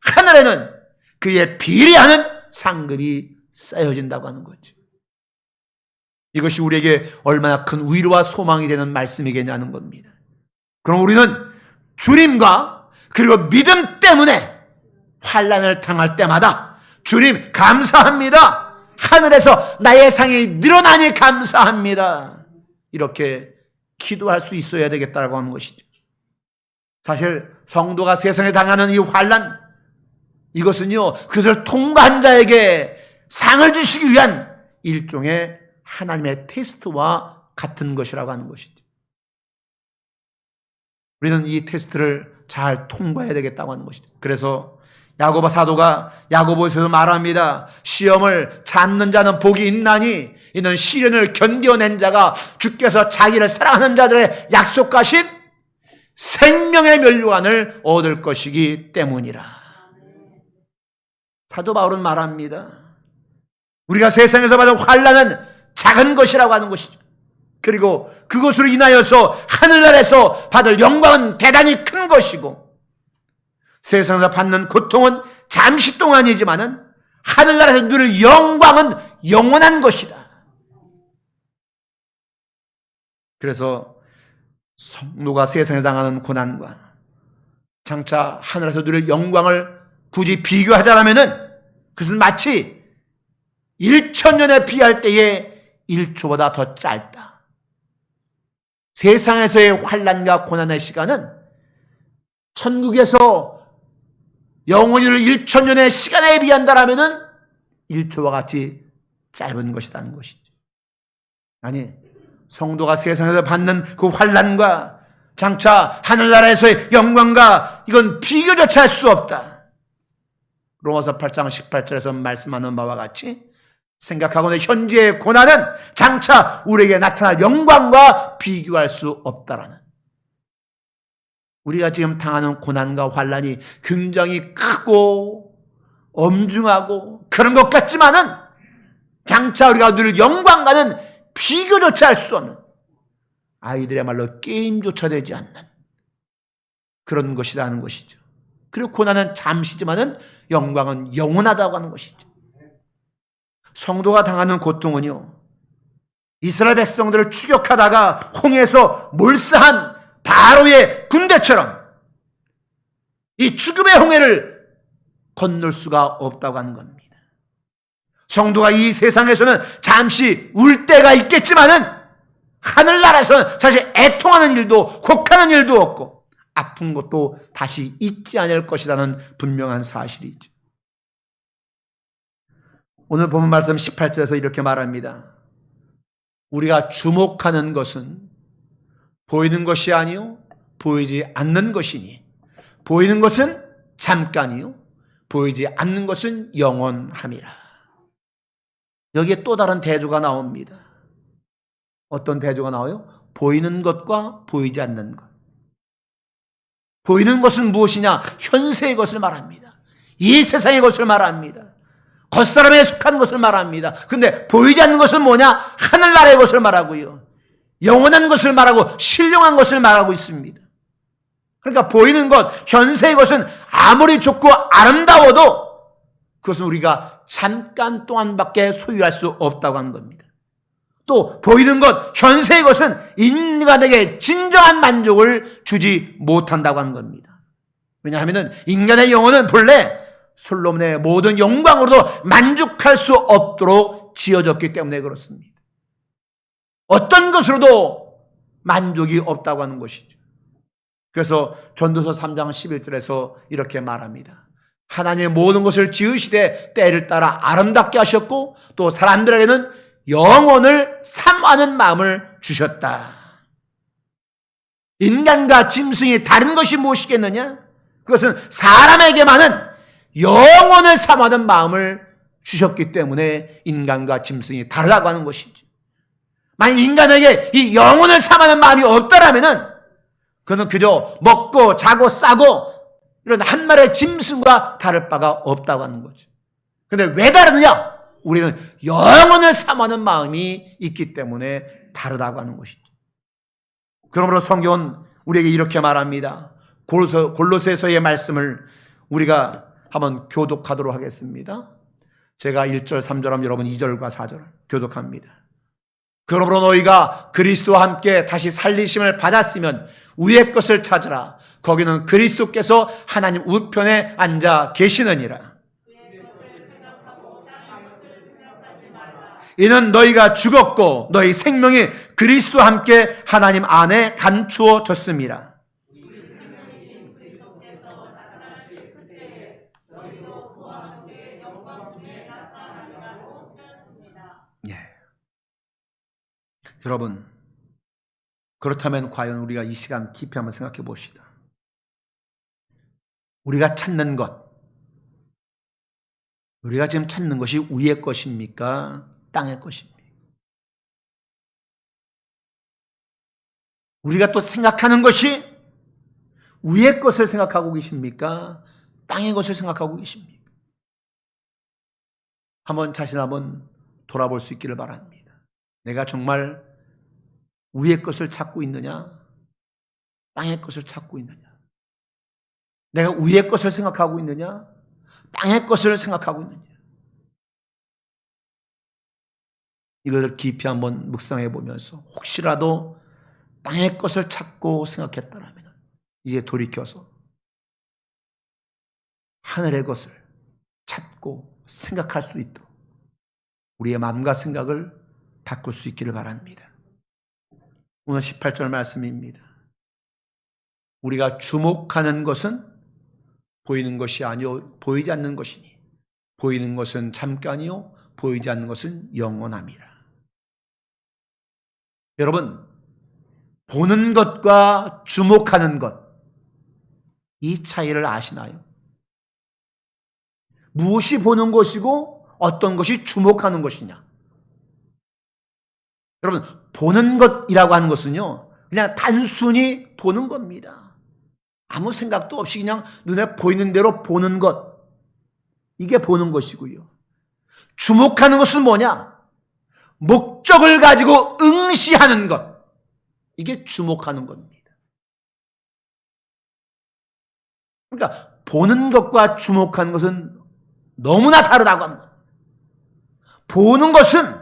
하늘에는 그에 비례하는 상급이 쌓여진다고 하는 거죠. 이것이 우리에게 얼마나 큰 위로와 소망이 되는 말씀이겠냐는 겁니다. 그럼 우리는 주님과 그리고 믿음 때문에 환난을 당할 때마다 주님 감사합니다, 하늘에서 나의 상이 늘어나니 감사합니다, 이렇게 기도할 수 있어야 되겠다고 하는 것이죠. 사실 성도가 세상에 당하는 이 환난, 이것은요, 그것을 통과한 자에게 상을 주시기 위한 일종의 하나님의 테스트와 같은 것이라고 하는 것이죠. 우리는 이 테스트를 잘 통과해야 되겠다고 하는 것이죠. 그래서 야고보 사도가 야고보서에서 말합니다. 시험을 참는 자는 복이 있나니 이는 시련을 견뎌낸 자가 주께서 자기를 사랑하는 자들의 약속하신 생명의 면류관을 얻을 것이기 때문이라. 사도 바울은 말합니다. 우리가 세상에서 받은 환난은 작은 것이라고 하는 것이죠. 그리고 그것으로 인하여서 하늘나라에서 받을 영광은 대단히 큰 것이고, 세상에서 받는 고통은 잠시 동안이지만은 하늘나라에서 누릴 영광은 영원한 것이다. 그래서 성도가 세상에 당하는 고난과 장차 하늘에서 누릴 영광을 굳이 비교하자면은 그것은 마치 1,000년에 비할 때의 1초보다 더 짧다. 세상에서의 환난과 고난의 시간은 천국에서 영원히 누릴 1,000년의 시간에 비한다라면은 1초와 같이 짧은 것이라는 것이죠. 아니, 성도가 세상에서 받는 그 환난과 장차 하늘나라에서의 영광과 이건 비교조차 할 수 없다. 로마서 8장 18절에서 말씀하는 바와 같이 생각하고는 현재의 고난은 장차 우리에게 나타날 영광과 비교할 수 없다라는, 우리가 지금 당하는 고난과 환난이 굉장히 크고 엄중하고 그런 것 같지만은 장차 우리가 누릴 영광과는 비교조차 할 수 없는, 아이들의 말로 게임조차 되지 않는 그런 것이라는 것이죠. 그리고 고난은 잠시지만은 영광은 영원하다고 하는 것이죠. 성도가 당하는 고통은요, 이스라엘 백성들을 추격하다가 홍해에서 몰사한 바로의 군대처럼 이 죽음의 홍해를 건널 수가 없다고 하는 겁니다. 성도가 이 세상에서는 잠시 울 때가 있겠지만은 하늘나라에서는 사실 애통하는 일도 곡하는 일도 없고 아픈 것도 다시 잊지 않을 것이라는 분명한 사실이죠. 오늘 본문 말씀 18절에서 이렇게 말합니다. 우리가 주목하는 것은 보이는 것이 아니요 보이지 않는 것이니, 보이는 것은 잠깐이요 보이지 않는 것은 영원함이라. 여기에 또 다른 대조가 나옵니다. 어떤 대조가 나와요? 보이는 것과 보이지 않는 것. 보이는 것은 무엇이냐? 현세의 것을 말합니다. 이 세상의 것을 말합니다. 겉사람에 속한 것을 말합니다. 근데 보이지 않는 것은 뭐냐? 하늘나라의 것을 말하고요, 영원한 것을 말하고 신령한 것을 말하고 있습니다. 그러니까 보이는 것, 현세의 것은 아무리 좋고 아름다워도 그것은 우리가 잠깐 동안밖에 소유할 수 없다고 하는 겁니다. 또 보이는 것, 현세의 것은 인간에게 진정한 만족을 주지 못한다고 하는 겁니다. 왜냐하면 인간의 영혼은 본래 솔로몬의 모든 영광으로도 만족할 수 없도록 지어졌기 때문에 그렇습니다. 어떤 것으로도 만족이 없다고 하는 것이죠. 그래서 전도서 3장 11절에서 이렇게 말합니다. 하나님의 모든 것을 지으시되 때를 따라 아름답게 하셨고 또 사람들에게는 영혼을 사모하는 마음을 주셨다. 인간과 짐승이 다른 것이 무엇이겠느냐? 그것은 사람에게만은 영혼을 사모하는 마음을 주셨기 때문에 인간과 짐승이 다르다고 하는 것이죠. 만약 인간에게 이 영혼을 사모하는 마음이 없다라면은 그는 그저 먹고 자고 싸고 이런 한 마리의 짐승과 다를 바가 없다고 하는 거죠. 그런데 왜 다르느냐? 우리는 영혼을 사모하는 마음이 있기 때문에 다르다고 하는 것이죠. 그러므로 성경은 우리에게 이렇게 말합니다. 골로새서의 말씀을 우리가 한번 교독하도록 하겠습니다. 제가 1절, 3절 하면 여러분 2절과 4절 교독합니다. 그러므로 너희가 그리스도와 함께 다시 살리심을 받았으면 위의 것을 찾으라. 거기는 그리스도께서 하나님 우편에 앉아 계시느니라. 이는 너희가 죽었고 너희 생명이 그리스도와 함께 하나님 안에 감추어졌습니다. 여러분, 그렇다면 과연 우리가 이 시간 깊이 한번 생각해 봅시다. 우리가 찾는 것, 우리가 지금 찾는 것이 위의 것입니까? 땅의 것입니까? 우리가 또 생각하는 것이 위의 것을 생각하고 계십니까? 땅의 것을 생각하고 계십니까? 자신 한번 돌아볼 수 있기를 바랍니다. 내가 정말 위의 것을 찾고 있느냐? 땅의 것을 찾고 있느냐? 내가 위의 것을 생각하고 있느냐? 땅의 것을 생각하고 있느냐? 이것을 깊이 한번 묵상해 보면서 혹시라도 땅의 것을 찾고 생각했다면 이제 돌이켜서 하늘의 것을 찾고 생각할 수 있도록 우리의 마음과 생각을 바꿀 수 있기를 바랍니다. 오늘 18절 말씀입니다. 우리가 주목하는 것은 보이는 것이 아니요 보이지 않는 것이니 보이는 것은 잠깐이요 보이지 않는 것은 영원함이라. 여러분, 보는 것과 주목하는 것, 이 차이를 아시나요? 무엇이 보는 것이고 어떤 것이 주목하는 것이냐? 여러분, 보는 것이라고 하는 것은요, 그냥 단순히 보는 겁니다. 아무 생각도 없이 그냥 눈에 보이는 대로 보는 것, 이게 보는 것이고요. 주목하는 것은 뭐냐? 목적을 가지고 응시하는 것, 이게 주목하는 겁니다. 그러니까 보는 것과 주목하는 것은 너무나 다르다고 하는 거예요. 보는 것은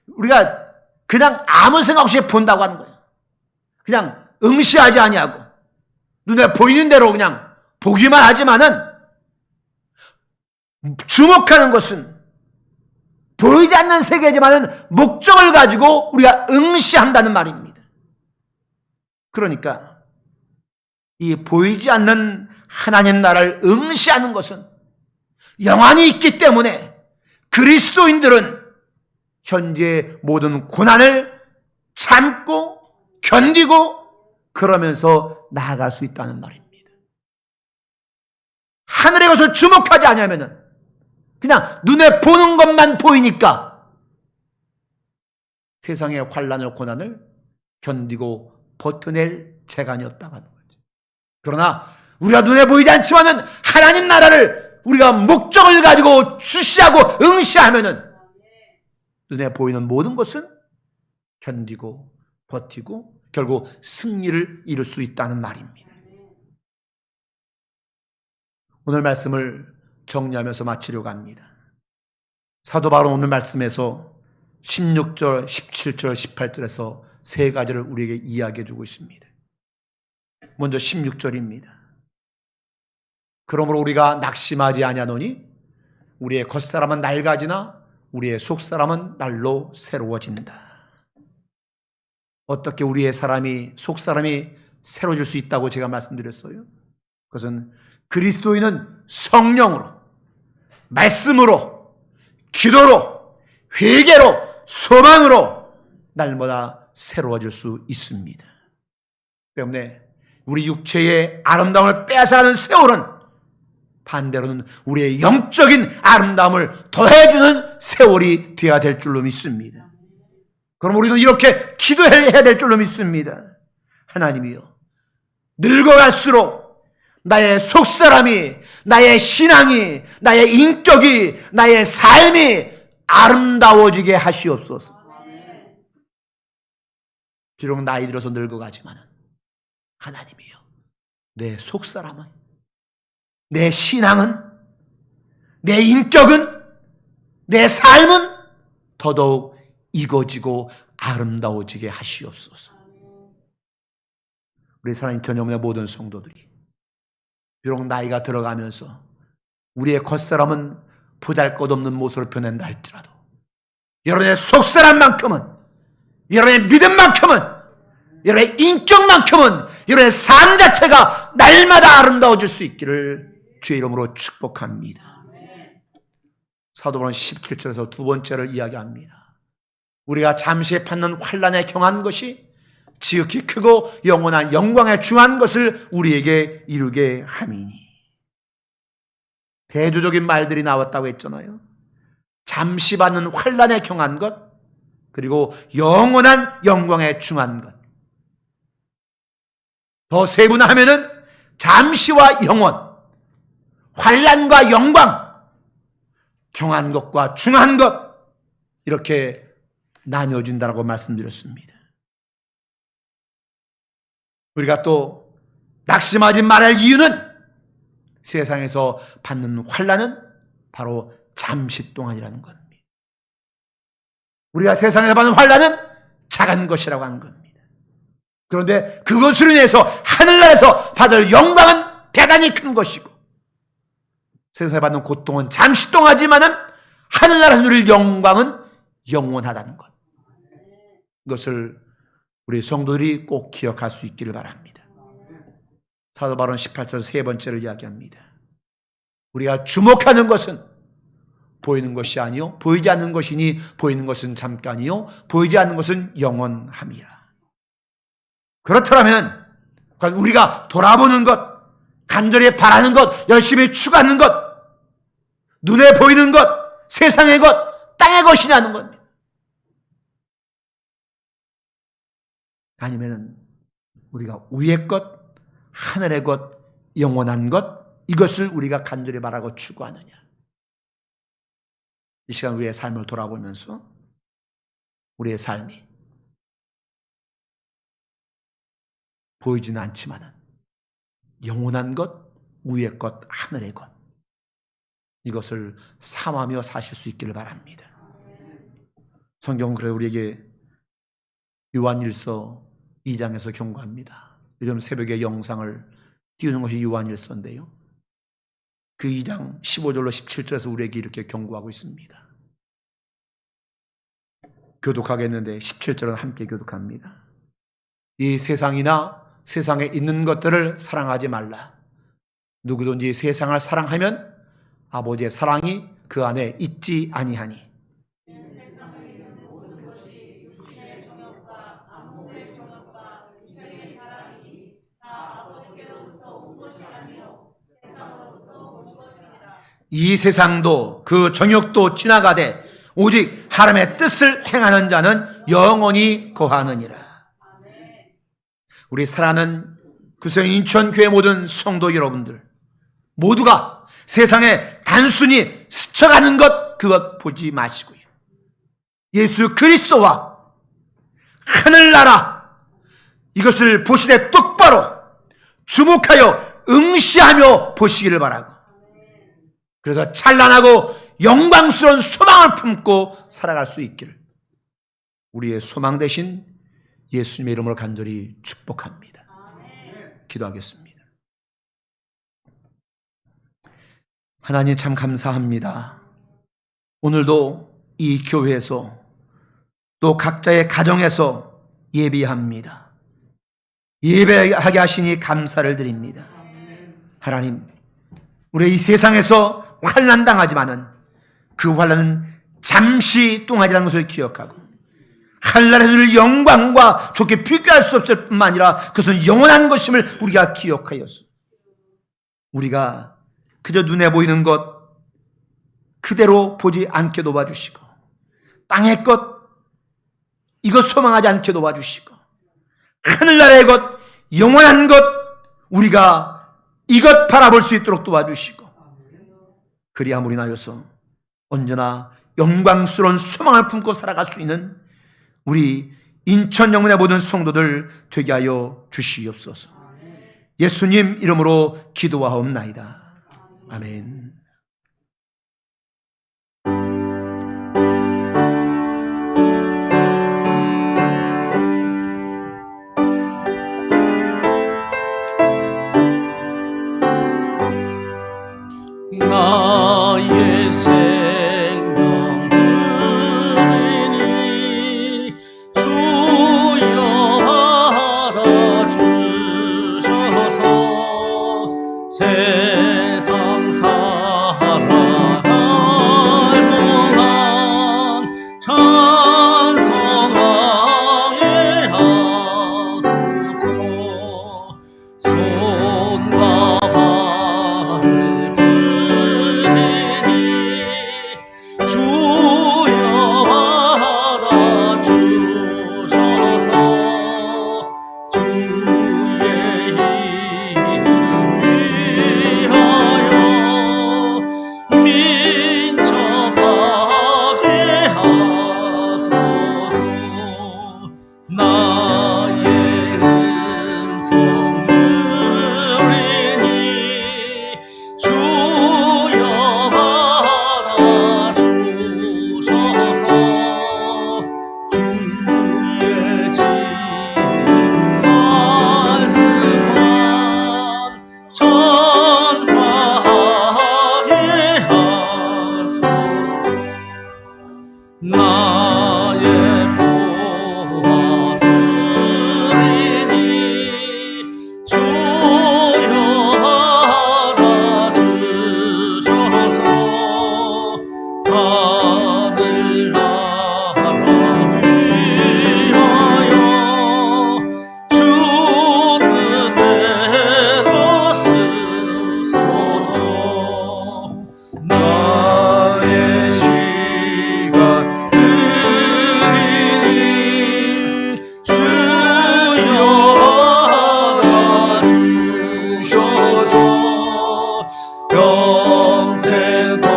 우리가 그냥 아무 생각 없이 본다고 하는 거예요. 그냥 응시하지 아니하고 눈에 보이는 대로 그냥 보기만 하지만은, 주목하는 것은 보이지 않는 세계지만은 목적을 가지고 우리가 응시한다는 말입니다. 그러니까 이 보이지 않는 하나님 나라를 응시하는 것은 영안이 있기 때문에 그리스도인들은 현재 모든 고난을 참고 견디고 그러면서 나아갈 수 있다는 말입니다. 하늘의 것을 주목하지 않으면 그냥 눈에 보는 것만 보이니까 세상의 환난을 고난을 견디고 버텨낼 재간이 없다고 하는 거죠. 그러나 우리가 눈에 보이지 않지만은 하나님 나라를 우리가 목적을 가지고 주시하고 응시하면은 눈에 보이는 모든 것은 견디고 버티고 결국 승리를 이룰 수 있다는 말입니다. 오늘 말씀을 정리하면서 마치려고 합니다. 사도 바울은 오늘 말씀에서 16절, 17절, 18절에서 세 가지를 우리에게 이야기해 주고 있습니다. 먼저 16절입니다. 그러므로 우리가 낙심하지 아니하노니 우리의 겉사람은 낡아지나 우리의 속사람은 날로 새로워진다. 어떻게 우리의 속사람이 새로워질 수 있다고 제가 말씀드렸어요? 그것은 그리스도인은 성령으로, 말씀으로, 기도로, 회개로, 소망으로 날마다 새로워질 수 있습니다. 때문에 우리 육체의 아름다움을 빼앗아가는 세월은 반대로는 우리의 영적인 아름다움을 더해주는 세월이 되어야 될 줄로 믿습니다. 그럼 우리도 이렇게 기도해야 될 줄로 믿습니다. 하나님이여, 늙어갈수록 나의 속사람이, 나의 신앙이, 나의 인격이, 나의 삶이 아름다워지게 하시옵소서. 비록 나이 들어서 늙어가지만 하나님이여, 내 속사람은, 내 신앙은, 내 인격은, 내 삶은 더더욱 익어지고 아름다워지게 하시옵소서. 우리 사랑하는 전염의 모든 성도들이 비록 나이가 들어가면서 우리의 겉사람은 보잘것없는 모습으로 변한다 할지라도 여러분의 속사람만큼은, 여러분의 믿음만큼은, 여러분의 인격만큼은, 여러분의 삶 자체가 날마다 아름다워질 수 있기를 주의 이름으로 축복합니다. 사도 바울은 17절에서 두 번째를 이야기합니다. 우리가 잠시 받는 환난에 경한 것이 지극히 크고 영원한 영광에 중한 것을 우리에게 이루게 함이니. 대조적인 말들이 나왔다고 했잖아요. 잠시 받는 환난에 경한 것, 그리고 영원한 영광에 중한 것. 더 세분화하면은 잠시와 영원, 환난과 영광, 경한 것과 중한 것, 이렇게 나뉘어진다고 말씀드렸습니다. 우리가 또 낙심하지 말할 이유는 세상에서 받는 환난은 바로 잠시 동안이라는 겁니다. 우리가 세상에서 받는 환난은 작은 것이라고 하는 겁니다. 그런데 그것으로 인해서 하늘나라에서 받을 영광은 대단히 큰 것이고, 세상에 받는 고통은 잠시 동안이지만은 하늘나라에서 누릴 영광은 영원하다는 것. 이것을 우리 성도들이 꼭 기억할 수 있기를 바랍니다. 사도 바울은 18절 세 번째를 이야기합니다. 우리가 주목하는 것은 보이는 것이 아니요 보이지 않는 것이니 보이는 것은 잠깐이요 보이지 않는 것은 영원함이라. 그렇다면 우리가 돌아보는 것, 간절히 바라는 것, 열심히 추구하는 것, 눈에 보이는 것, 세상의 것, 땅의 것이냐는 겁니다. 아니면 우리가 위의 것, 하늘의 것, 영원한 것, 이것을 우리가 간절히 바라고 추구하느냐. 이 시간 우리의 삶을 돌아보면서 우리의 삶이 보이지는 않지만 영원한 것, 위의 것, 하늘의 것, 이것을 삼하며 사실 수 있기를 바랍니다. 성경은 그래 우리에게 요한일서 2장에서 경고합니다. 요즘 새벽에 영상을 띄우는 것이 요한일서인데요, 그 2장 15절로 17절에서 우리에게 이렇게 경고하고 있습니다. 교독하겠는데 17절은 함께 교독합니다. 이 세상이나 세상에 있는 것들을 사랑하지 말라. 누구든지 세상을 사랑하면 아버지의 사랑이 그 안에 있지 아니하니. 이 세상도 그 정욕도 지나가되 오직 하나님의 뜻을 행하는 자는 영원히 거하느니라. 우리 사랑하는 구성 인천교회 모든 성도 여러분들 모두가 세상에 단순히 스쳐가는 것, 그것 보지 마시고요, 예수 그리스도와 하늘나라, 이것을 보시되 똑바로 주목하여 응시하며 보시기를 바라고, 그래서 찬란하고 영광스러운 소망을 품고 살아갈 수 있기를 우리의 소망 되신 예수님의 이름으로 간절히 축복합니다. 기도하겠습니다. 하나님 참 감사합니다. 오늘도 이 교회에서 또 각자의 가정에서 예배합니다. 예배하게 하시니 감사를 드립니다. 하나님, 우리 이 세상에서 환난 당하지만은 그 환난은 잠시 동안이라는 것을 기억하고 하늘나라에 누릴 영광과 좋게 비교할 수 없을 뿐만 아니라 그것은 영원한 것임을 우리가 기억하였소. 우리가 그저 눈에 보이는 것 그대로 보지 않게 도와주시고, 땅의 것 이것 소망하지 않게 도와주시고, 하늘나라의 것, 영원한 것 우리가 이것 바라볼 수 있도록 도와주시고, 그리함으로 인하여서 언제나 영광스러운 소망을 품고 살아갈 수 있는 우리 인천 영문의 모든 성도들 되게 하여 주시옵소서. 예수님 이름으로 기도하옵나이다. 아멘. 나의 생명 드리니 주여 받아주셔서 세상 살아갈 동안 찬송하게 하소서. 손과 발을 밤새도록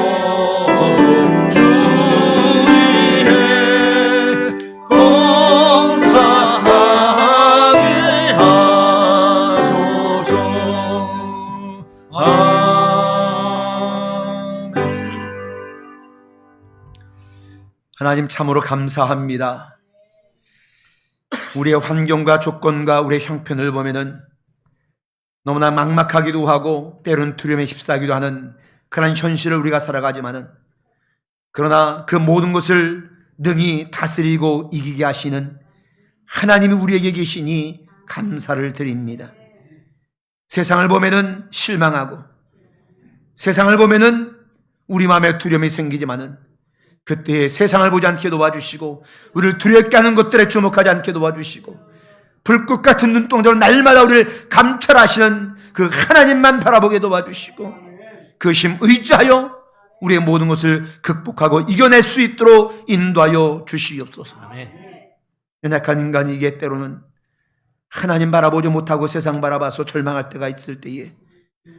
주 위에 봉사하게 하소서. 아멘. 하나님 참으로 감사합니다. 우리의 환경과 조건과 우리의 형편을 보면은 너무나 막막하기도 하고 때로는 두려움에 휩싸기도 하는 그런 현실을 우리가 살아가지만은, 그러나 그 모든 것을 능히 다스리고 이기게 하시는 하나님이 우리에게 계시니 감사를 드립니다. 세상을 보면은 실망하고, 세상을 보면은 우리 마음에 두려움이 생기지만은 그때 세상을 보지 않게 도와주시고, 우리를 두렵게 하는 것들에 주목하지 않게 도와주시고, 불꽃 같은 눈동자로 날마다 우리를 감찰하시는 그 하나님만 바라보게 도와주시고, 그 힘 의지하여 우리의 모든 것을 극복하고 이겨낼 수 있도록 인도하여 주시옵소서. 아멘. 연약한 인간이기에 때로는 하나님 바라보지 못하고 세상 바라봐서 절망할 때가 있을 때에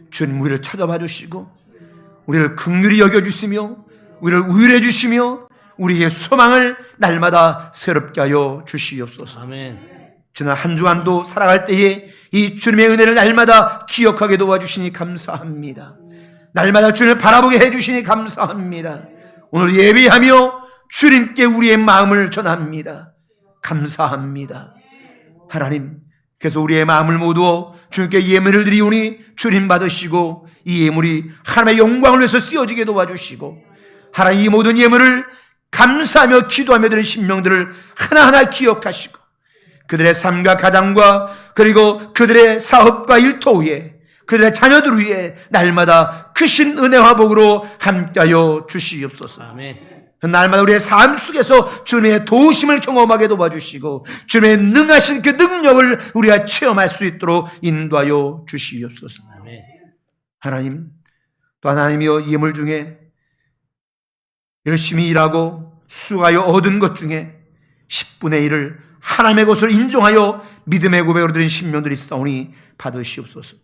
주님 우리를 찾아봐 주시고, 우리를 긍휼히 여겨주시며, 우리를 우일해 주시며, 우리의 소망을 날마다 새롭게 하여 주시옵소서. 아멘. 지난 한 주간도 살아갈 때에 이 주님의 은혜를 날마다 기억하게 도와주시니 감사합니다. 날마다 주님을 바라보게 해주시니 감사합니다. 오늘 예배하며 주님께 우리의 마음을 전합니다. 감사합니다. 하나님, 그래서 우리의 마음을 모두 주님께 예물을 드리오니 주님 받으시고 이 예물이 하나님의 영광을 위해서 쓰여지게 도와주시고, 하나님 이 모든 예물을 감사하며 기도하며 드린 신명들을 하나하나 기억하시고, 그들의 삶과 가정과 그리고 그들의 사업과 일터 위에, 그들의 자녀들 위에 날마다 크신 은혜와 복으로 함께하여 주시옵소서. 아멘. 날마다 우리의 삶 속에서 주님의 도우심을 경험하게 도와주시고, 주님의 능하신 그 능력을 우리가 체험할 수 있도록 인도하여 주시옵소서. 아멘. 하나님, 또 하나님이여 예물 중에 열심히 일하고 수고하여 얻은 것 중에 10분의 1을 하나님의 것을 인정하여 믿음의 고백으로 드린 신명들이 있사오니 받으시옵소서.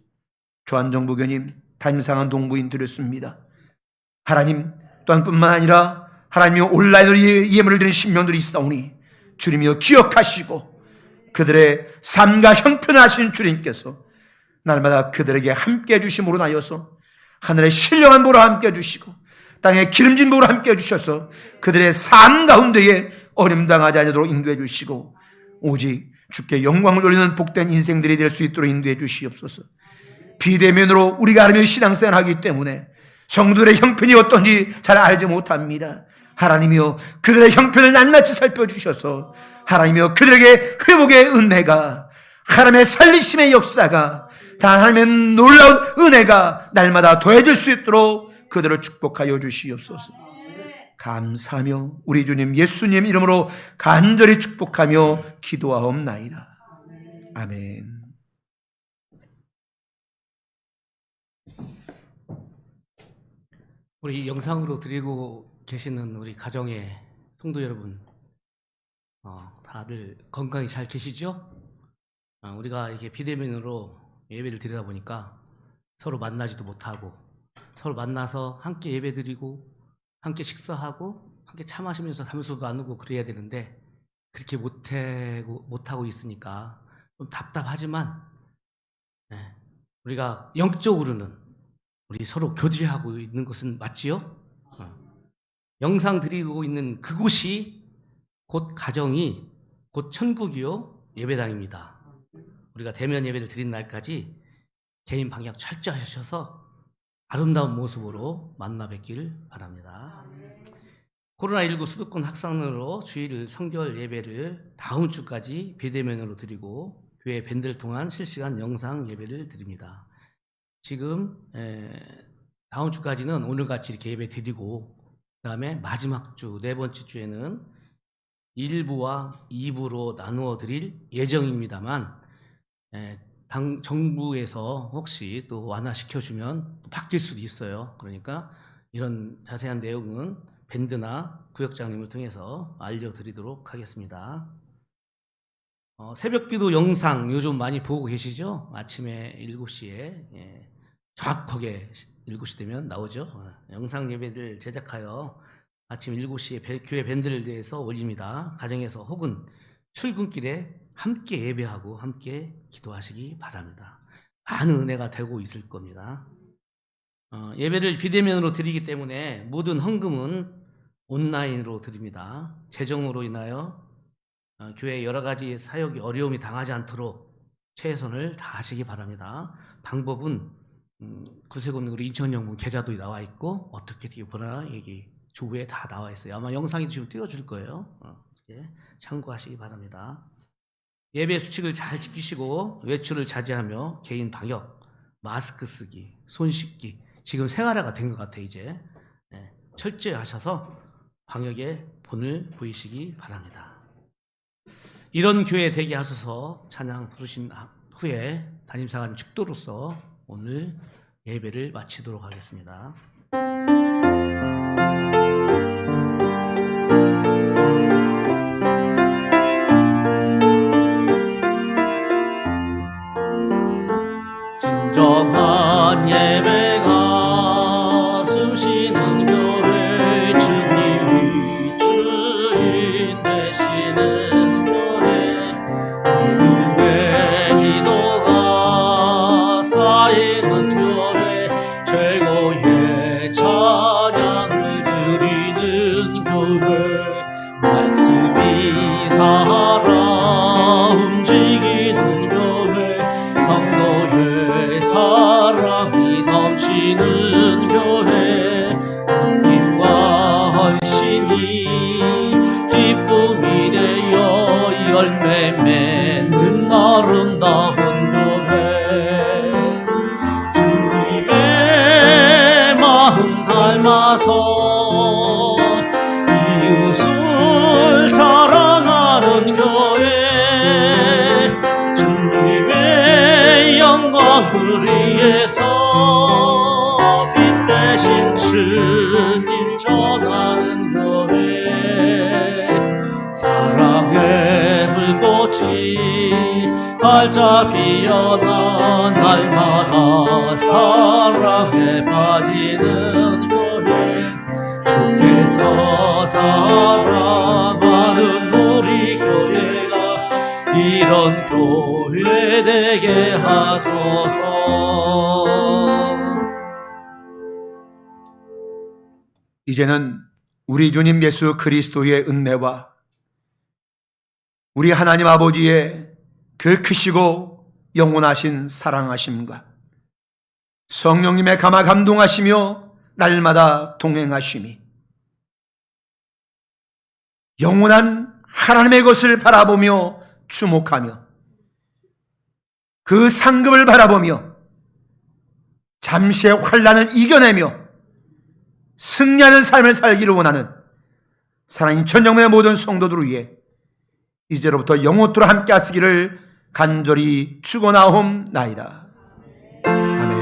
조한정부교님, 담임상한 동부인 드렸습니다. 하나님, 또한 뿐만 아니라 하나님이 온라인으로 예물을 드린 신명들이 있사오니 주님이여 기억하시고, 그들의 삶과 형편을 하신 주님께서 날마다 그들에게 함께 해주심으로 나여서 하늘의 신령한 보라 함께 해주시고 땅의 기름진 보라 함께 해주셔서 그들의 삶 가운데에 어림당하지 않도록 인도해 주시고, 오직 주께 영광을 돌리는 복된 인생들이 될 수 있도록 인도해 주시옵소서. 비대면으로 우리가 하나님의 신앙생활을 하기 때문에 성도들의 형편이 어떤지 잘 알지 못합니다. 하나님이여 그들의 형편을 낱낱이 살펴주셔서 하나님이여 그들에게 회복의 은혜가, 하나님의 살리심의 역사가, 다 하나님의 놀라운 은혜가 날마다 더해질 수 있도록 그들을 축복하여 주시옵소서. 감사하며 우리 주님 예수님 이름으로 간절히 축복하며 기도하옵나이다. 아멘. 우리 영상으로 드리고 계시는 우리 가정의 성도 여러분, 다들 건강히 잘 계시죠? 우리가 이게 비대면으로 예배를 드리다 보니까 서로 만나지도 못하고, 서로 만나서 함께 예배 드리고 함께 식사하고 함께 차 마시면서 담소도 나누고 그래야 되는데 그렇게 못하고 있으니까 좀 답답하지만, 우리가 영적으로는 우리 서로 교제하고 있는 것은 맞지요? 영상 드리고 있는 그곳이 곧 가정이 곧 천국이요 예배당입니다. 우리가 대면 예배를 드린 날까지 개인 방역 철저히 하셔서 아름다운 모습으로 만나 뵙길 바랍니다. 코로나19 수도권 확산으로 주일 성결 예배를 다음 주까지 비대면으로 드리고 교회 밴드를 통한 실시간 영상 예배를 드립니다. 지금 다음 주까지는 오늘같이 이렇게 예배 드리고, 그 다음에 마지막 주, 네 번째 주에는 1부와 2부로 나누어 드릴 예정입니다만, 정부에서 혹시 또 완화시켜주면 또 바뀔 수도 있어요. 그러니까 이런 자세한 내용은 밴드나 구역장님을 통해서 알려드리도록 하겠습니다. 새벽기도 영상 요즘 많이 보고 계시죠? 아침에 7시에 정확하게 7시 되면 나오죠. 영상 예배를 제작하여 아침 7시에 교회 밴드를 대해서 올립니다. 가정에서 혹은 출근길에 함께 예배하고 함께 기도하시기 바랍니다. 많은 은혜가 되고 있을 겁니다. 예배를 비대면으로 드리기 때문에 모든 헌금은 온라인으로 드립니다. 재정으로 인하여 교회 여러 가지 사역이 어려움이 당하지 않도록 최선을 다하시기 바랍니다. 방법은 구세군 우리 인천영문 계좌도 나와 있고 어떻게 보나 여기 조부에 다 나와 있어요. 아마 영상이 지금 띄워줄 거예요. 참고하시기 바랍니다. 예배 수칙을 잘 지키시고 외출을 자제하며 개인 방역, 마스크 쓰기, 손 씻기 지금 생활화가 된 것 같아요. 이제 철저히 하셔서 방역에 본을 보이시기 바랍니다. 이런 교회 되게 하셔서 찬양 부르신 후에 담임사관 축도로서 오늘 예배를 마치도록 하겠습니다. 진정한 예배가 숨쉬는 교회 주님이 주인 되시는 교회 믿음의 기도가 쌓이는 교회 최고의 찬양을 드리는 교회 말씀이 살아 움직이는 교회 성도의 사랑이 넘치는 교회 섬김과 헌신이 기쁨이 되어 열매 맺는 아름다운 교회 주님의 마음 닮아서 이웃을 사랑하는 교회 주님의 영광을 위해서 빛 대신 주님 전하는 교회 사랑의 불꽃이 활짝 피어나 날마다 사랑에 빠지는 교회 주께서 사랑하는 우리 교회가 이런 교회 되게 하소서. 이제는 우리 주님 예수 그리스도의 은혜와 우리 하나님 아버지의 그 크시고 영원하신 사랑하심과 성령님의 감화 감동하시며 날마다 동행하심이 영원한 하나님의 것을 바라보며 주목하며 그 상급을 바라보며 잠시의 환난을 이겨내며 승리하는 삶을 살기를 원하는 사랑인 천영문의 모든 성도들을 위해 이제로부터 영원토록 함께 하시기를 간절히 축원하옵나이다. 아멘.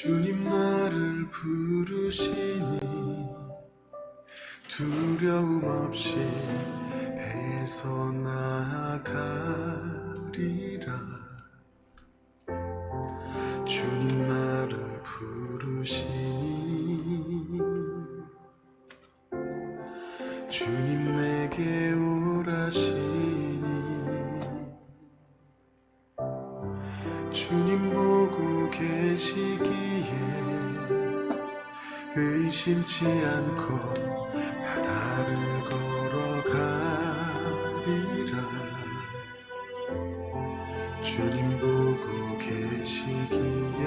주님 나를 부르시니 두려움 없이 배에서 나아가리라. 주님 나를 부르시니 주님 내게 오라시니 주님 보고 계시기에 의심치 않고 바다를 걸어가리라. 주님 보고 계시기에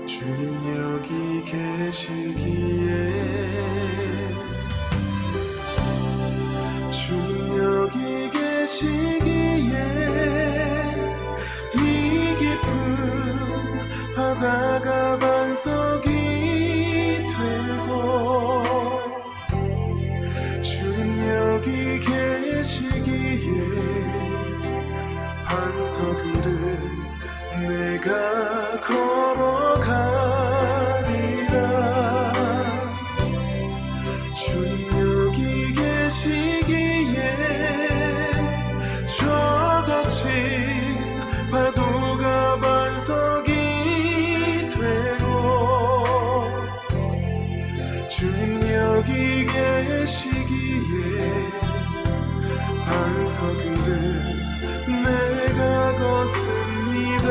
주님 여기 계시기에 주님 여기 계시기에 이 깊은 바다가 반석이 되고 주님 여기 계시기에 반석 위를 내가 걸어가리라. 주님 여기 계시기에 저 거친 파도가 반석이 되고 주님 여기 계시기에 반석 위를 내가 걷습니다.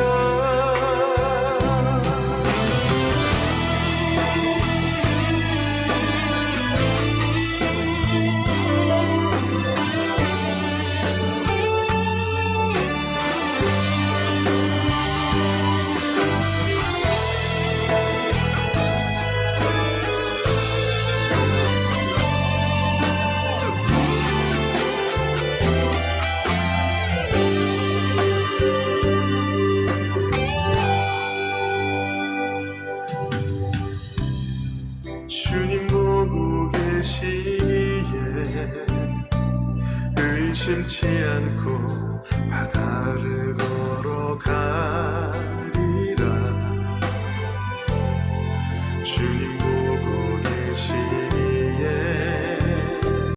주님 보고 계시기에 의심치 않고 바다